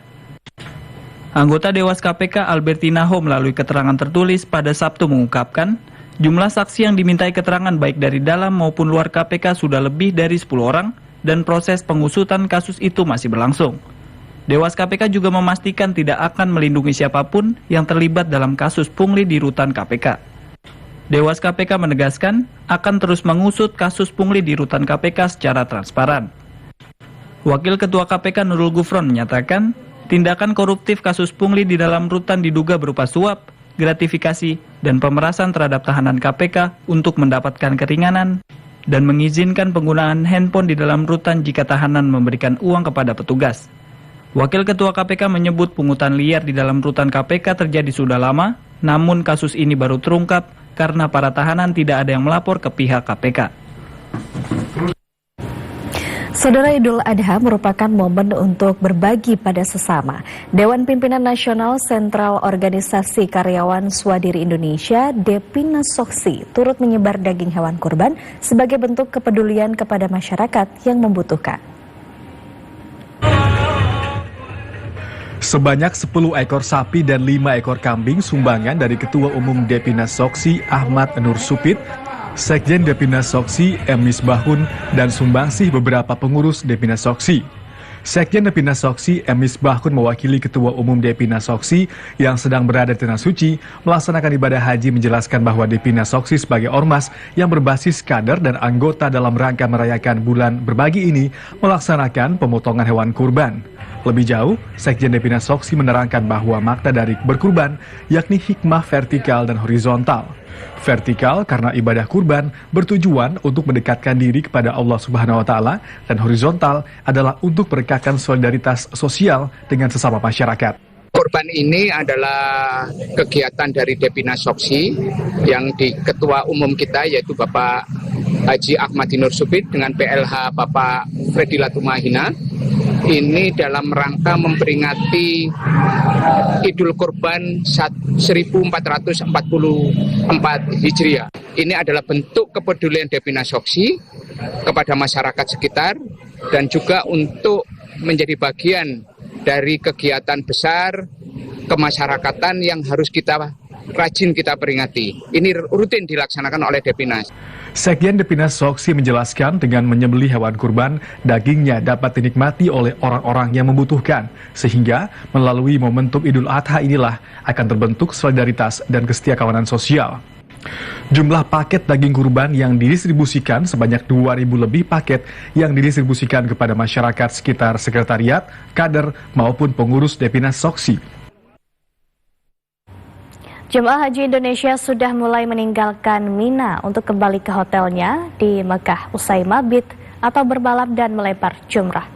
Speaker 7: Anggota Dewas KPK Albertina Ho melalui keterangan tertulis pada Sabtu mengungkapkan, jumlah saksi yang dimintai keterangan baik dari dalam maupun luar KPK sudah lebih dari 10 orang dan proses pengusutan kasus itu masih berlangsung. Dewas KPK juga memastikan tidak akan melindungi siapapun yang terlibat dalam kasus pungli di rutan KPK. Dewas KPK menegaskan akan terus mengusut kasus pungli di rutan KPK secara transparan.
Speaker 1: Wakil Ketua KPK Nurul Gufron menyatakan, tindakan koruptif kasus pungli di dalam rutan diduga berupa suap, gratifikasi, dan pemerasan terhadap tahanan KPK untuk mendapatkan keringanan dan mengizinkan penggunaan handphone di dalam rutan jika tahanan memberikan uang kepada petugas. Wakil Ketua KPK menyebut pungutan liar di dalam rutan KPK terjadi sudah lama, namun kasus ini baru terungkap karena para tahanan tidak ada yang melapor ke pihak KPK.
Speaker 4: Saudara, Idul Adha merupakan momen untuk berbagi pada sesama. Dewan Pimpinan Nasional Sentral Organisasi Karyawan Swadiri Indonesia, Depinasoksi, turut menyebar daging hewan kurban sebagai bentuk kepedulian kepada masyarakat yang membutuhkan.
Speaker 22: Sebanyak 10 ekor sapi dan 5 ekor kambing sumbangan dari Ketua Umum Depinasoksi Ahmad Nur Supit, Sekjen Depinasoksi M. Misbahun, dan sumbangsih beberapa pengurus Depinasoksi. Sekjen Depinasoksi M. Misbahun mewakili Ketua Umum Depinasoksi yang sedang berada di Tanah Suci melaksanakan ibadah haji menjelaskan bahwa Depinasoksi sebagai ormas yang berbasis kader dan anggota dalam rangka merayakan bulan berbagi ini melaksanakan pemotongan hewan kurban. Lebih jauh, Sekjen Depinasoksi menerangkan bahwa makna dari berkurban yakni hikmah vertikal dan horizontal. Vertikal karena ibadah kurban bertujuan untuk mendekatkan diri kepada Allah Subhanahu wa Ta'ala, dan horizontal adalah untuk merekatkan solidaritas sosial dengan sesama masyarakat.
Speaker 23: Kurban ini adalah kegiatan dari Depinasoksi yang di Ketua Umum kita yaitu Bapak Haji Ahmad Nur Supit dengan PLH Bapak Freddy Latumahina. Ini dalam rangka memperingati Idul Kurban 1444 Hijriah. Ini adalah bentuk kepedulian Depinasoksi kepada masyarakat sekitar dan juga untuk menjadi bagian dari kegiatan besar kemasyarakatan yang harus rajin kita peringati. Ini rutin dilaksanakan oleh Depinas.
Speaker 22: Sekjen Depinasoksi menjelaskan dengan menyembelih hewan kurban, dagingnya dapat dinikmati oleh orang-orang yang membutuhkan, sehingga melalui momentum Idul Adha inilah akan terbentuk solidaritas dan kesetiakawanan sosial. Jumlah paket daging kurban yang didistribusikan sebanyak 2.000 lebih paket yang didistribusikan kepada masyarakat sekitar sekretariat, kader, maupun pengurus Depinasoksi.
Speaker 3: Jemaah Haji Indonesia sudah mulai meninggalkan Mina untuk kembali ke hotelnya di Mekah usai mabit atau berbalap dan melempar jumrah.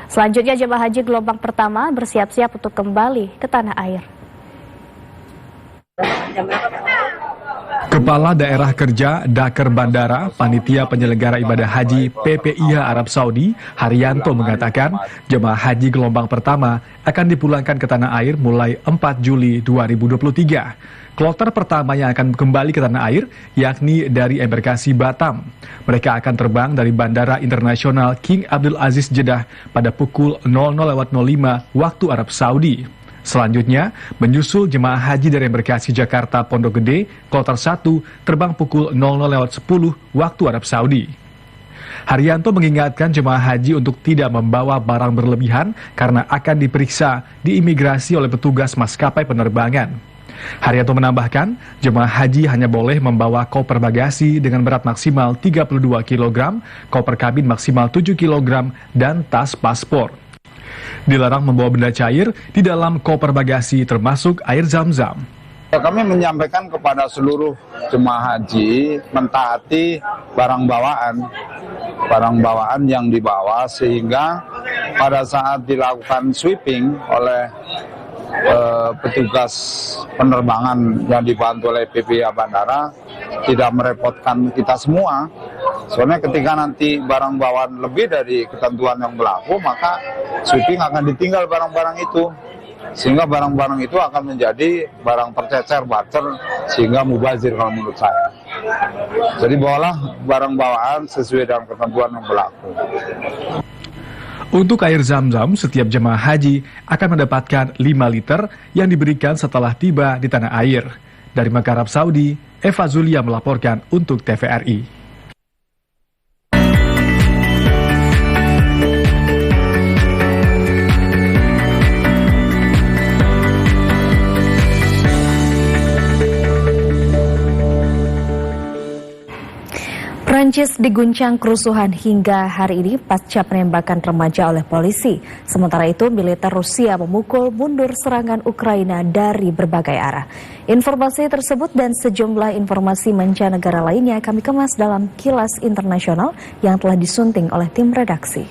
Speaker 3: Selanjutnya jemaah haji gelombang pertama bersiap-siap untuk kembali ke tanah air.
Speaker 22: Kepala Daerah Kerja Daker Bandara Panitia Penyelenggara Ibadah Haji PPIH Arab Saudi, Haryanto, mengatakan jemaah haji gelombang pertama akan dipulangkan ke tanah air mulai 4 Juli 2023. Kloter pertama yang akan kembali ke tanah air yakni dari embarkasi Batam. Mereka akan terbang dari Bandara Internasional King Abdul Aziz Jeddah pada pukul 00.05 waktu Arab Saudi. Selanjutnya, menyusul jemaah haji dari embarkasi Jakarta Pondok Gede, kloter 1 terbang pukul 00.10 waktu Arab Saudi. Haryanto mengingatkan jemaah haji untuk tidak membawa barang berlebihan karena akan diperiksa di imigrasi oleh petugas maskapai penerbangan. Haryanto menambahkan, jemaah haji hanya boleh membawa koper bagasi dengan berat maksimal 32 kg, koper kabin maksimal 7 kg, dan tas paspor. Dilarang membawa benda cair di dalam koper bagasi termasuk air zam-zam.
Speaker 24: Kami menyampaikan kepada seluruh jemaah haji mentaati barang bawaan yang dibawa, sehingga pada saat dilakukan sweeping oleh petugas penerbangan yang dibantu oleh PPIH Bandara tidak merepotkan kita semua. Soalnya ketika nanti barang bawaan lebih dari ketentuan yang berlaku, maka sweeping akan ditinggal barang-barang itu, sehingga barang-barang itu akan menjadi barang tercecer, barter, sehingga mubazir kalau menurut saya. Jadi bawalah barang bawaan sesuai dengan ketentuan yang berlaku.
Speaker 22: Untuk air zam-zam, setiap jemaah haji akan mendapatkan 5 liter yang diberikan setelah tiba di tanah air. Dari Mekah, Arab Saudi, Eva Zulia melaporkan untuk TVRI.
Speaker 4: Prancis Prancis diguncang kerusuhan hingga hari ini pasca penembakan remaja oleh polisi. Sementara itu, militer Rusia memukul mundur serangan Ukraina dari berbagai arah. Informasi tersebut dan sejumlah informasi mancanegara lainnya kami kemas dalam Kilas Internasional yang telah disunting oleh tim redaksi.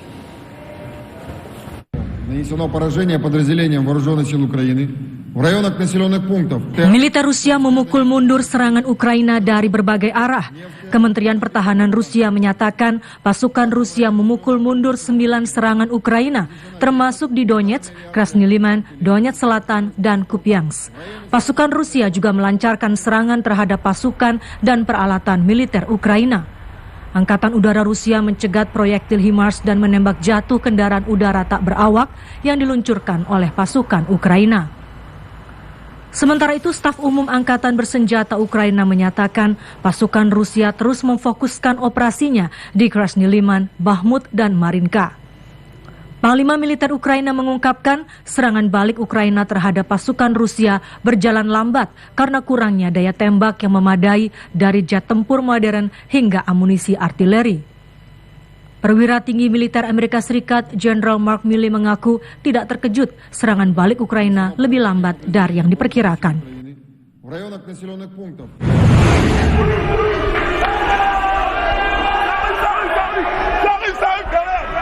Speaker 8: Нанесено поражение подразделениям вооруженных сил Украины в районах населенных пунктов.
Speaker 5: Militer Rusia memukul mundur serangan Ukraina dari berbagai arah. Kementerian Pertahanan Rusia menyatakan pasukan Rusia memukul mundur 9 serangan Ukraina, termasuk di Donetsk, Krasny Liman, Donetsk Selatan, dan Kupiansk. Pasukan Rusia juga melancarkan serangan terhadap pasukan dan peralatan militer Ukraina. Angkatan Udara Rusia mencegat proyektil HIMARS dan menembak jatuh kendaraan udara tak berawak yang diluncurkan oleh pasukan Ukraina. Sementara itu, staf umum Angkatan Bersenjata Ukraina menyatakan pasukan Rusia terus memfokuskan operasinya di Krasny Liman, Bakhmut, dan Marinka. Panglima militer Ukraina mengungkapkan serangan balik Ukraina terhadap pasukan Rusia berjalan lambat karena kurangnya daya tembak yang memadai dari jet tempur modern hingga amunisi artileri. Perwira tinggi militer Amerika Serikat Jenderal Mark Milley mengaku tidak terkejut serangan balik Ukraina lebih lambat dari yang diperkirakan.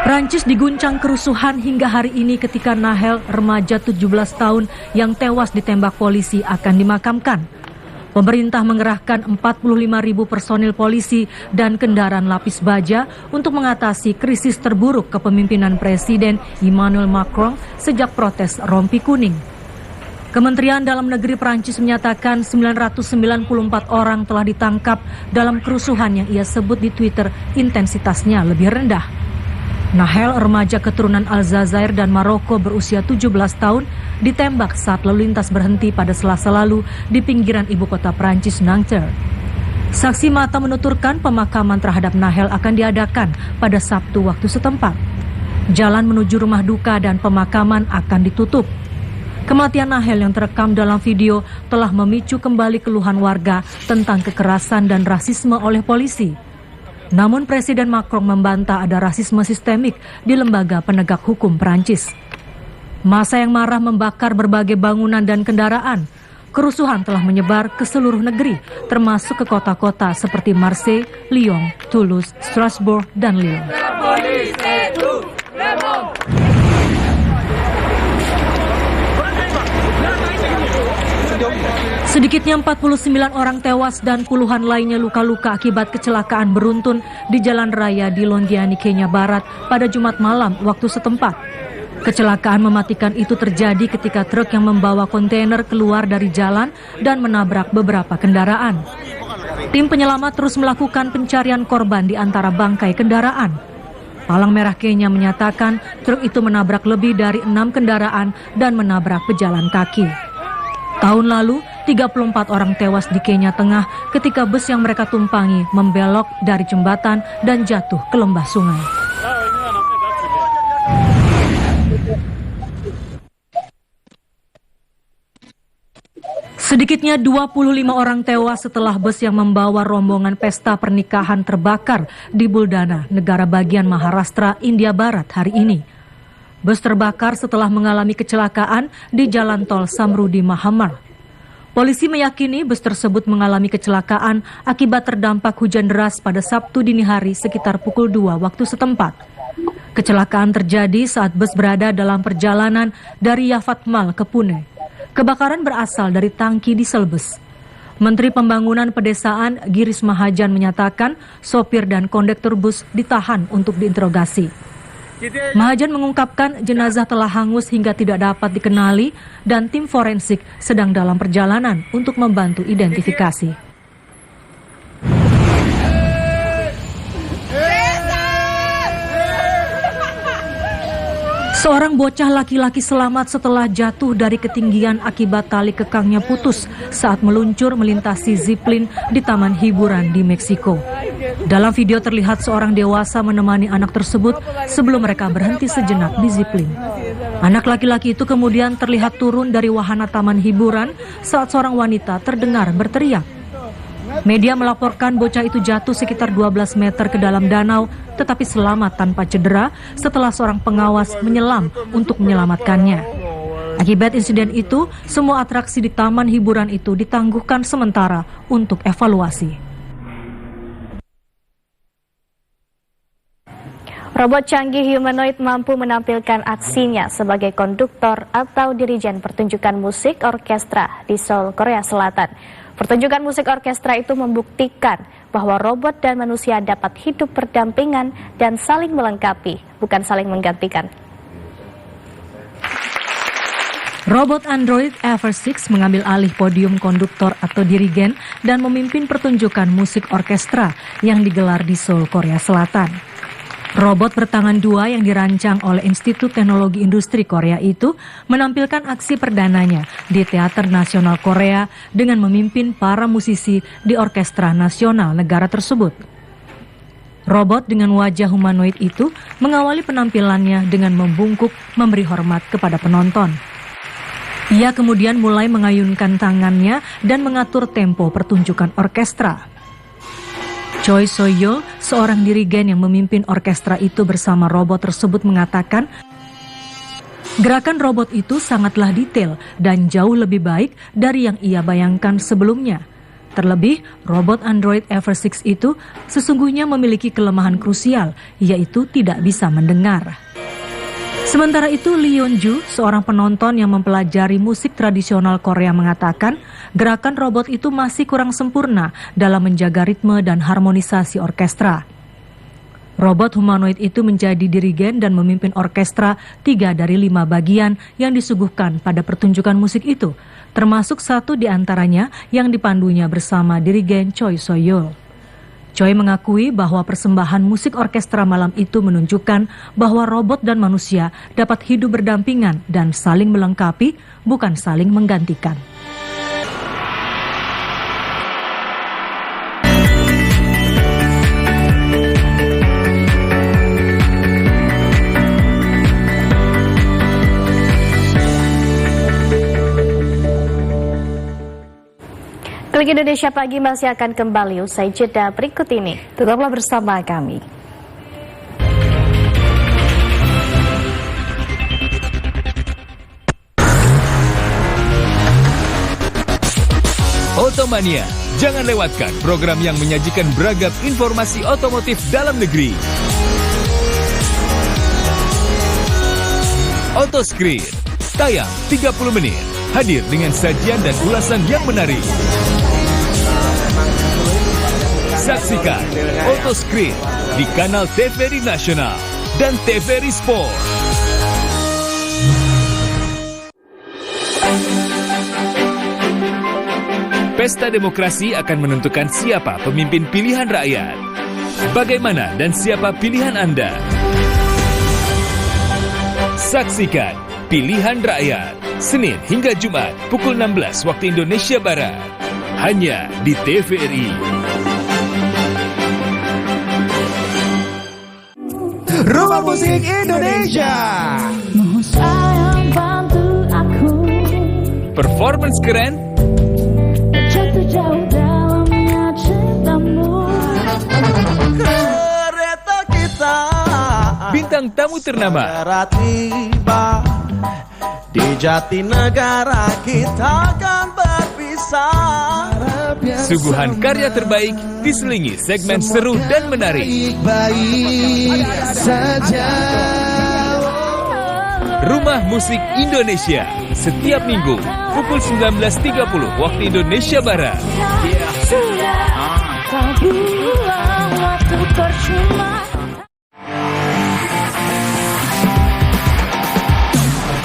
Speaker 5: Prancis diguncang kerusuhan hingga hari ini ketika Nahel, remaja 17 tahun yang tewas ditembak polisi, akan dimakamkan. Pemerintah mengerahkan 45.000 personil polisi dan kendaraan lapis baja untuk mengatasi krisis terburuk kepemimpinan Presiden Emmanuel Macron sejak protes rompi kuning. Kementerian Dalam Negeri Prancis menyatakan 994 orang telah ditangkap dalam kerusuhan yang ia sebut di Twitter intensitasnya lebih rendah. Nahel, remaja keturunan Aljazair dan Maroko berusia 17 tahun, ditembak saat lalu lintas berhenti pada Selasa lalu di pinggiran ibu kota Prancis, Nanterre. Saksi mata menuturkan pemakaman terhadap Nahel akan diadakan pada Sabtu waktu setempat. Jalan menuju rumah duka dan pemakaman akan ditutup. Kematian Nahel yang terekam dalam video telah memicu kembali keluhan warga tentang kekerasan dan rasisme oleh polisi. Namun Presiden Macron membantah ada rasisme sistemik di lembaga penegak hukum Prancis. Massa yang marah membakar berbagai bangunan dan kendaraan. Kerusuhan telah menyebar ke seluruh negeri, termasuk ke kota-kota seperti Marseille, Lyon, Toulouse, Strasbourg, dan Lille. Sedikitnya 49 orang tewas dan puluhan lainnya luka-luka akibat kecelakaan beruntun di jalan raya di Londiani, Kenya Barat pada Jumat malam waktu setempat. Kecelakaan mematikan itu terjadi ketika truk yang membawa kontainer keluar dari jalan dan menabrak beberapa kendaraan. Tim penyelamat terus melakukan pencarian korban di antara bangkai kendaraan. Palang Merah Kenya menyatakan truk itu menabrak lebih dari 6 kendaraan dan menabrak pejalan kaki. Tahun lalu, 34 orang tewas di Kenya Tengah ketika bus yang mereka tumpangi membelok dari jembatan dan jatuh ke lembah sungai. Sedikitnya 25 orang tewas setelah bus yang membawa rombongan pesta pernikahan terbakar di Buldana, negara bagian Maharashtra, India Barat hari ini. Bus terbakar setelah mengalami kecelakaan di jalan tol Samrudi Mahamar. Polisi meyakini bus tersebut mengalami kecelakaan akibat terdampak hujan deras pada Sabtu dini hari sekitar pukul 2 waktu setempat. Kecelakaan terjadi saat bus berada dalam perjalanan dari Yavatmal ke Pune. Kebakaran berasal dari tangki diesel bus. Menteri Pembangunan Pedesaan Giris Mahajan menyatakan sopir dan kondektur bus ditahan untuk diinterogasi. Mahajan mengungkapkan jenazah telah hangus hingga tidak dapat dikenali dan tim forensik sedang dalam perjalanan untuk membantu identifikasi. Seorang bocah laki-laki selamat setelah jatuh dari ketinggian akibat tali kekangnya putus saat meluncur melintasi zipline di taman hiburan di Meksiko. Dalam video terlihat seorang dewasa menemani anak tersebut sebelum mereka berhenti sejenak di zipline. Anak laki-laki itu kemudian terlihat turun dari wahana taman hiburan saat seorang wanita terdengar berteriak. Media melaporkan bocah itu jatuh sekitar 12 meter ke dalam danau, tetapi selamat tanpa cedera setelah seorang pengawas menyelam untuk menyelamatkannya. Akibat insiden itu, semua atraksi di taman hiburan itu ditangguhkan sementara untuk evaluasi.
Speaker 3: Robot canggih humanoid mampu menampilkan aksinya sebagai konduktor atau dirijen pertunjukan musik orkestra di Seoul, Korea Selatan. Pertunjukan musik orkestra itu membuktikan bahwa robot dan manusia dapat hidup berdampingan dan saling melengkapi, bukan saling menggantikan.
Speaker 5: Robot android Ever6 mengambil alih podium konduktor atau dirigen dan memimpin pertunjukan musik orkestra yang digelar di Seoul, Korea Selatan. Robot bertangan dua yang dirancang oleh Institut Teknologi Industri Korea itu menampilkan aksi perdananya di Teater Nasional Korea dengan memimpin para musisi di orkestra nasional negara tersebut. Robot dengan wajah humanoid itu mengawali penampilannya dengan membungkuk memberi hormat kepada penonton. Ia kemudian mulai mengayunkan tangannya dan mengatur tempo pertunjukan orkestra. Choi So-yeol, seorang dirigen yang memimpin orkestra itu bersama robot tersebut mengatakan, gerakan robot itu sangatlah detail dan jauh lebih baik dari yang ia bayangkan sebelumnya. Terlebih, robot android Ever6 itu sesungguhnya memiliki kelemahan krusial, yaitu tidak bisa mendengar. Sementara itu, Lee Yeon-ju, seorang penonton yang mempelajari musik tradisional Korea mengatakan, gerakan robot itu masih kurang sempurna dalam menjaga ritme dan harmonisasi orkestra. Robot humanoid itu menjadi dirigen dan memimpin orkestra 3 dari 5 bagian yang disuguhkan pada pertunjukan musik itu, termasuk 1 di antaranya yang dipandunya bersama dirigen Choi So-yeol. Choi mengakui bahwa persembahan musik orkestra malam itu menunjukkan bahwa robot dan manusia dapat hidup berdampingan dan saling melengkapi, bukan saling menggantikan.
Speaker 3: Klik Indonesia Pagi masih akan kembali usai jeda berikut ini.
Speaker 4: Tetaplah bersama kami.
Speaker 16: Otomania, jangan lewatkan program yang menyajikan beragam informasi otomotif dalam negeri. Otoscreen, tayang 30 menit, hadir dengan sajian dan ulasan yang menarik. Saksikan Otoscreen di kanal TVRI Nasional dan TVRI Sport. Pesta demokrasi akan menentukan siapa pemimpin pilihan rakyat. Bagaimana dan siapa pilihan Anda? Saksikan Pilihan Rakyat, Senin hingga Jumat pukul 16 waktu Indonesia Barat. Hanya di TVRI.
Speaker 2: Rumah Musik Indonesia.
Speaker 16: Performance keren,
Speaker 2: Kereta kita
Speaker 16: bintang tamu ternama,
Speaker 2: tiba di Jatinegara kita akan berpisah.
Speaker 16: suguhan karya terbaik diselingi segmen seru dan menarik.
Speaker 2: Baik saja.
Speaker 16: Rumah Musik Indonesia setiap minggu pukul 19.30 waktu Indonesia Barat.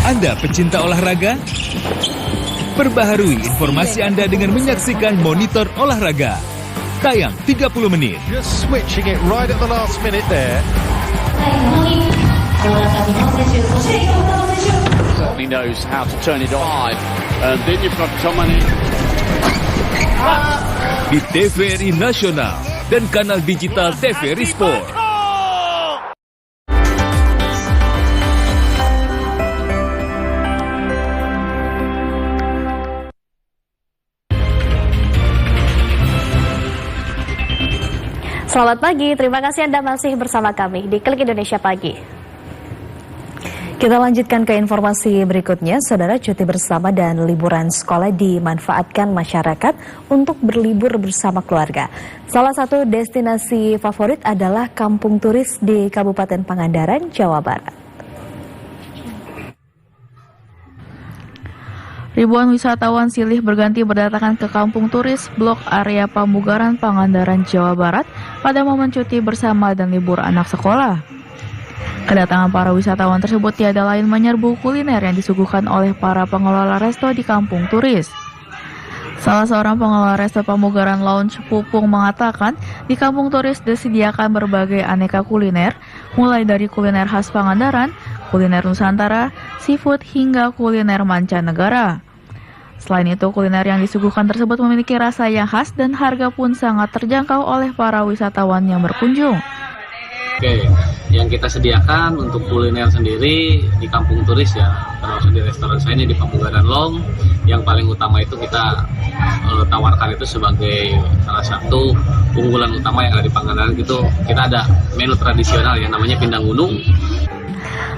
Speaker 16: Anda pecinta olahraga? Perbaharui informasi Anda dengan menyaksikan Monitor Olahraga. Tayang 30 menit.
Speaker 9: Just switching it right at the last minute there. Certainly knows how to turn it on. And then you've got someone in.
Speaker 16: Di TVRI Nasional dan kanal digital TVRI Sport.
Speaker 3: Selamat pagi, terima kasih Anda masih bersama kami di Klik Indonesia Pagi.
Speaker 4: Kita lanjutkan ke informasi berikutnya. Saudara, cuti bersama dan liburan sekolah dimanfaatkan masyarakat untuk berlibur bersama keluarga. Salah satu destinasi favorit adalah kampung turis di Kabupaten Pangandaran, Jawa Barat.
Speaker 11: Ribuan wisatawan silih berganti berdatangan ke kampung turis Blok Area Pamugaran, Pangandaran, Jawa Barat pada momen cuti bersama dan libur anak sekolah. Kedatangan para wisatawan tersebut tiada lain menyerbu kuliner yang disuguhkan oleh para pengelola resto di kampung turis. Salah seorang pengelola resto Pamugaran Lounge, Pupung, mengatakan di kampung turis disediakan berbagai aneka kuliner, mulai dari kuliner khas Pangandaran, kuliner Nusantara, seafood, hingga kuliner mancanegara. Selain itu, kuliner yang disuguhkan tersebut memiliki rasa yang khas dan harga pun sangat terjangkau oleh para wisatawan yang berkunjung.
Speaker 12: Oke, yang kita sediakan untuk kuliner sendiri di kampung turis ya, termasuk di restoran saya ini di Pamugaran Long, yang paling utama itu kita tawarkan itu sebagai salah satu unggulan utama yang ada di Pangandaran itu, kita ada menu tradisional yang namanya pindang gunung.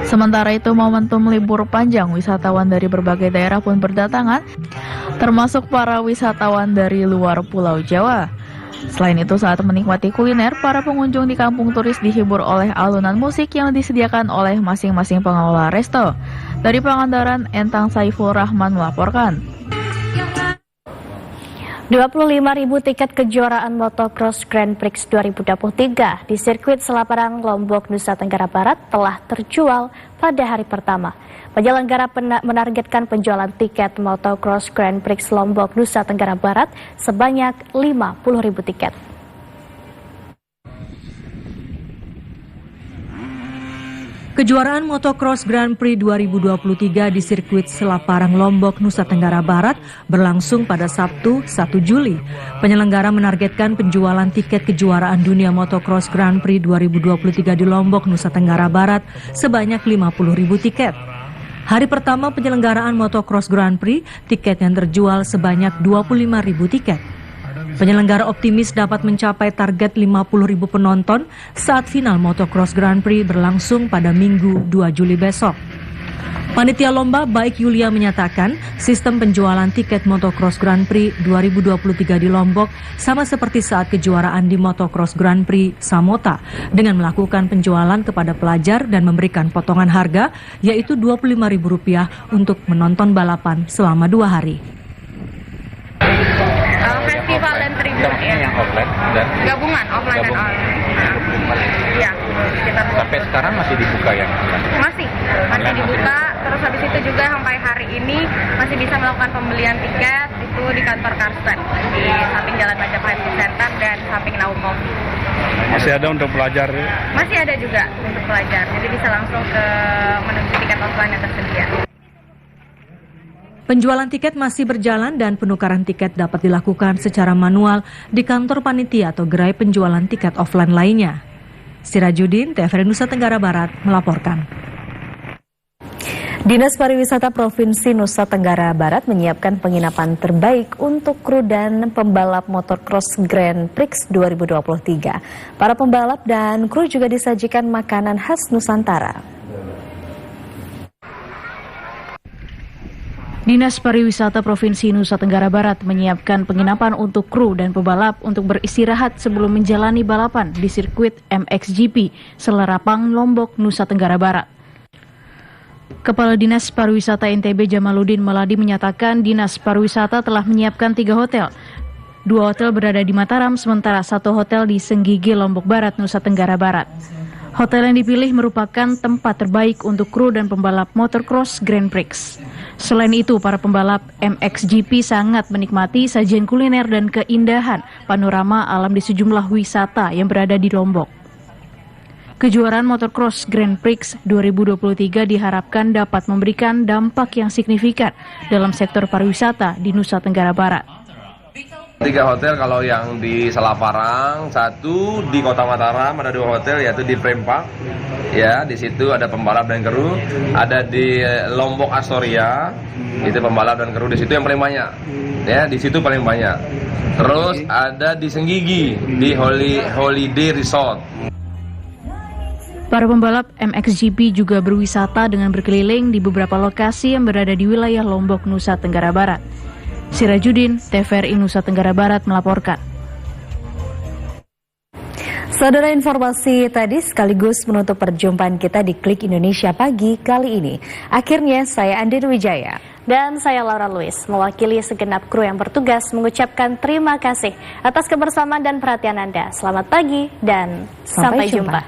Speaker 11: Sementara itu, momentum libur panjang, wisatawan dari berbagai daerah pun berdatangan, termasuk para wisatawan dari luar Pulau Jawa. Selain itu, saat menikmati kuliner, para pengunjung di kampung turis dihibur oleh alunan musik yang disediakan oleh masing-masing pengelola resto. Dari Pangandaran, Entang Saiful Rahman melaporkan.
Speaker 3: 25.000 tiket kejuaraan motocross Grand Prix 2023 di sirkuit Selaparang, Lombok, Nusa Tenggara Barat telah terjual pada hari pertama. Penyelenggara menargetkan penjualan tiket motocross Grand Prix Lombok, Nusa Tenggara Barat sebanyak 50.000 tiket.
Speaker 5: Kejuaraan motocross Grand Prix 2023 di sirkuit Selaparang, Lombok, Nusa Tenggara Barat berlangsung pada Sabtu 1 Juli. Penyelenggara menargetkan penjualan tiket kejuaraan dunia motocross Grand Prix 2023 di Lombok, Nusa Tenggara Barat sebanyak 50.000 tiket. Hari pertama penyelenggaraan motocross Grand Prix, tiket yang terjual sebanyak 25.000 tiket. Penyelenggara optimis dapat mencapai target 50.000 penonton saat final motocross Grand Prix berlangsung pada Minggu 2 Juli besok. Panitia lomba Baik Yulia menyatakan sistem penjualan tiket motocross Grand Prix 2023 di Lombok sama seperti saat kejuaraan di motocross Grand Prix Samota dengan melakukan penjualan kepada pelajar dan memberikan potongan harga yaitu Rp25.000 untuk menonton balapan selama 2 hari.
Speaker 13: Festival dan tribun yang offline dan gabungan offline dan online. Iya, sampai sekarang masih dibuka ya? Masih dibuka. Terus habis itu juga sampai hari ini masih bisa melakukan pembelian tiket itu di kantor Karsten di samping Jalan Majapahit Center dan samping Naukom.
Speaker 14: Masih ada untuk pelajar?
Speaker 13: Masih ada juga untuk pelajar. Jadi bisa langsung ke menuju tiket offline yang tersedia.
Speaker 5: Penjualan tiket masih berjalan dan penukaran tiket dapat dilakukan secara manual di kantor panitia atau gerai penjualan tiket offline lainnya. Sirajudin, TVRI Nusa Tenggara Barat melaporkan.
Speaker 4: Dinas Pariwisata Provinsi Nusa Tenggara Barat menyiapkan penginapan terbaik untuk kru dan pembalap motocross Grand Prix 2023. Para pembalap dan kru juga disajikan makanan khas Nusantara.
Speaker 11: Dinas Pariwisata Provinsi Nusa Tenggara Barat menyiapkan penginapan untuk kru dan pebalap untuk beristirahat sebelum menjalani balapan di sirkuit MXGP Selarapang, Lombok, Nusa Tenggara Barat. Kepala Dinas Pariwisata NTB Jamaluddin Meladi menyatakan Dinas Pariwisata telah menyiapkan 3 hotel. 2 hotel berada di Mataram, sementara 1 hotel di Senggigi, Lombok Barat, Nusa Tenggara Barat. Hotel yang dipilih merupakan tempat terbaik untuk kru dan pembalap motocross Grand Prix. Selain itu, para pembalap MXGP sangat menikmati sajian kuliner dan keindahan panorama alam di sejumlah wisata yang berada di Lombok. Kejuaraan motocross Grand Prix 2023 diharapkan dapat memberikan dampak yang signifikan dalam sektor pariwisata di Nusa Tenggara Barat.
Speaker 10: 3 hotel kalau yang di Selaparang, 1 di Kota Mataram, ada 2 hotel yaitu di Prempak. Ya, di situ ada pembalap dan kru. Ada di Lombok Astoria, itu pembalap dan kru di situ yang paling banyak. Ya, di situ paling banyak. Terus ada di Senggigi, di Holiday Resort.
Speaker 11: Para pembalap MXGP juga berwisata dengan berkeliling di beberapa lokasi yang berada di wilayah Lombok, Nusa Tenggara Barat. Sirajuddin, TVRI Nusa Tenggara Barat melaporkan.
Speaker 4: Saudara, informasi tadi sekaligus menutup perjumpaan kita di Klik Indonesia Pagi kali ini. Akhirnya saya Andin Wijaya
Speaker 3: dan saya Laura Luis mewakili segenap kru yang bertugas mengucapkan terima kasih atas kebersamaan dan perhatian Anda. Selamat pagi dan sampai jumpa.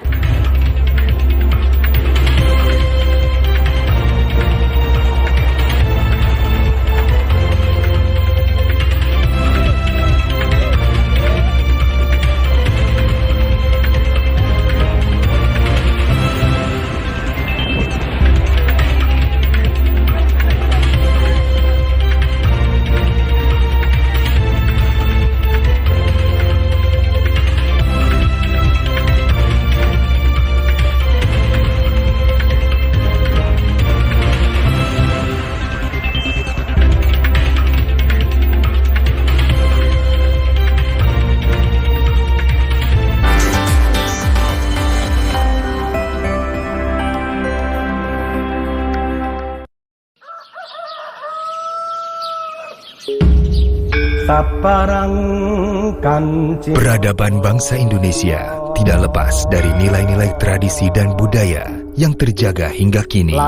Speaker 15: Peradaban bangsa Indonesia tidak lepas dari nilai-nilai tradisi dan budaya yang terjaga hingga kini.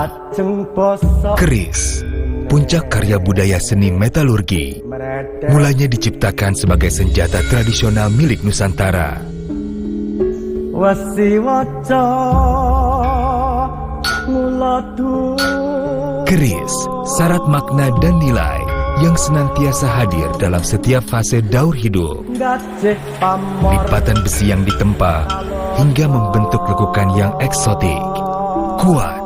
Speaker 15: Keris, puncak karya budaya seni metalurgi, mulanya diciptakan sebagai senjata tradisional milik Nusantara. Keris, syarat makna dan nilai yang senantiasa hadir dalam setiap fase daur hidup. Lipatan besi yang ditempa hingga membentuk lekukan yang eksotik, kuat,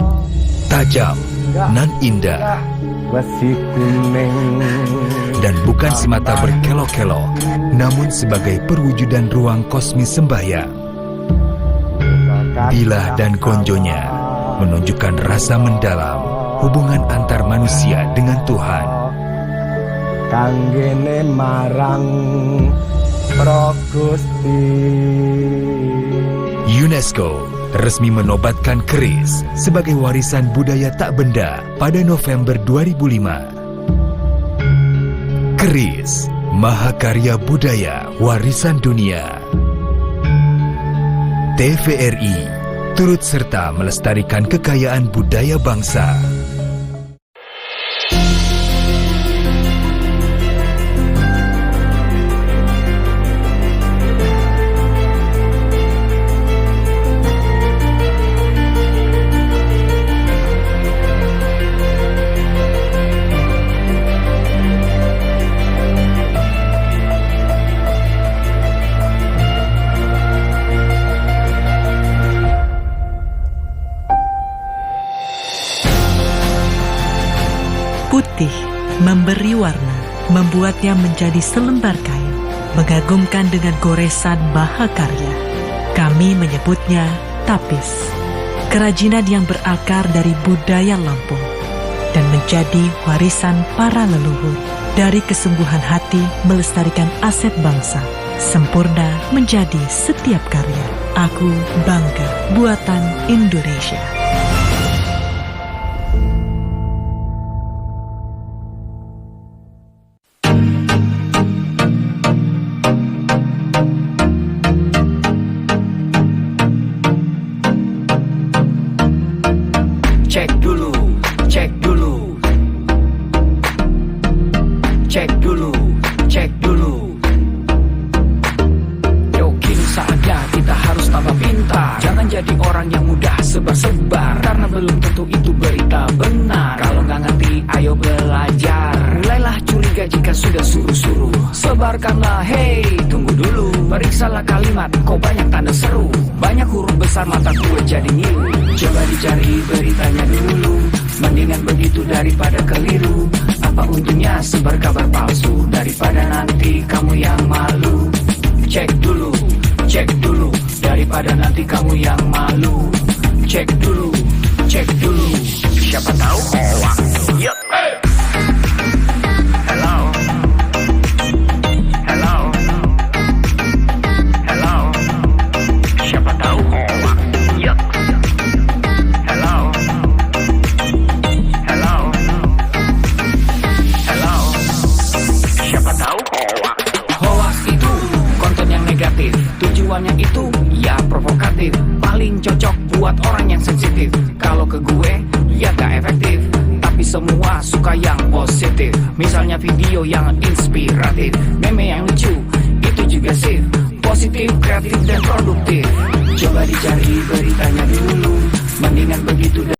Speaker 15: tajam, nan indah. Dan bukan semata berkelok-kelok, namun sebagai perwujudan ruang kosmis sembahyang. Bilah dan gonjonya menunjukkan rasa mendalam hubungan antar manusia dengan Tuhan.
Speaker 2: Kanggene marang Progusti.
Speaker 15: UNESCO resmi menobatkan keris sebagai warisan budaya tak benda pada November 2005. Keris, mahakarya budaya warisan dunia. TVRI turut serta melestarikan kekayaan budaya bangsa.
Speaker 17: Putih memberi warna, membuatnya menjadi selembar kain, mengagumkan dengan goresan mahakarya. Kami menyebutnya tapis, kerajinan yang berakar dari budaya Lampung dan menjadi warisan para leluhur. Dari kesungguhan hati melestarikan aset bangsa, sempurna menjadi setiap karya. Aku bangga buatan Indonesia.
Speaker 18: Cek dulu. Yo, kini saatnya kita harus tambah pintar. Jangan jadi orang yang mudah sebar-sebar, karena belum tentu itu berita benar. Kalau nggak ngerti, ayo belajar. Mulailah curiga jika sudah suruh-suruh. Sebarkanlah, hey, tunggu dulu. Periksalah kalimat, kok banyak tanda seru. Banyak huruf besar, mata gue jadi ngilu. Coba dicari beritanya dulu, mendingan begitu daripada keliru. Apa untungnya sebar kabar palsu daripada nanti kamu yang malu. Cek dulu, daripada nanti kamu yang malu. Cek dulu, siapa tahu hoax. Yup. Hello, siapa tahu hoax. Yup. Hello, siapa tahu hoax. Hoax itu konten yang negatif, tujuannya itu ya provokatif, paling cocok buat orang yang sensitif. Kalau ke gue ya gak efektif, tapi semua suka yang positif. Misalnya video yang inspiratif, meme yang lucu, itu juga sih positif, kreatif dan produktif. Coba dicari beritanya dulu, mendingan begitu.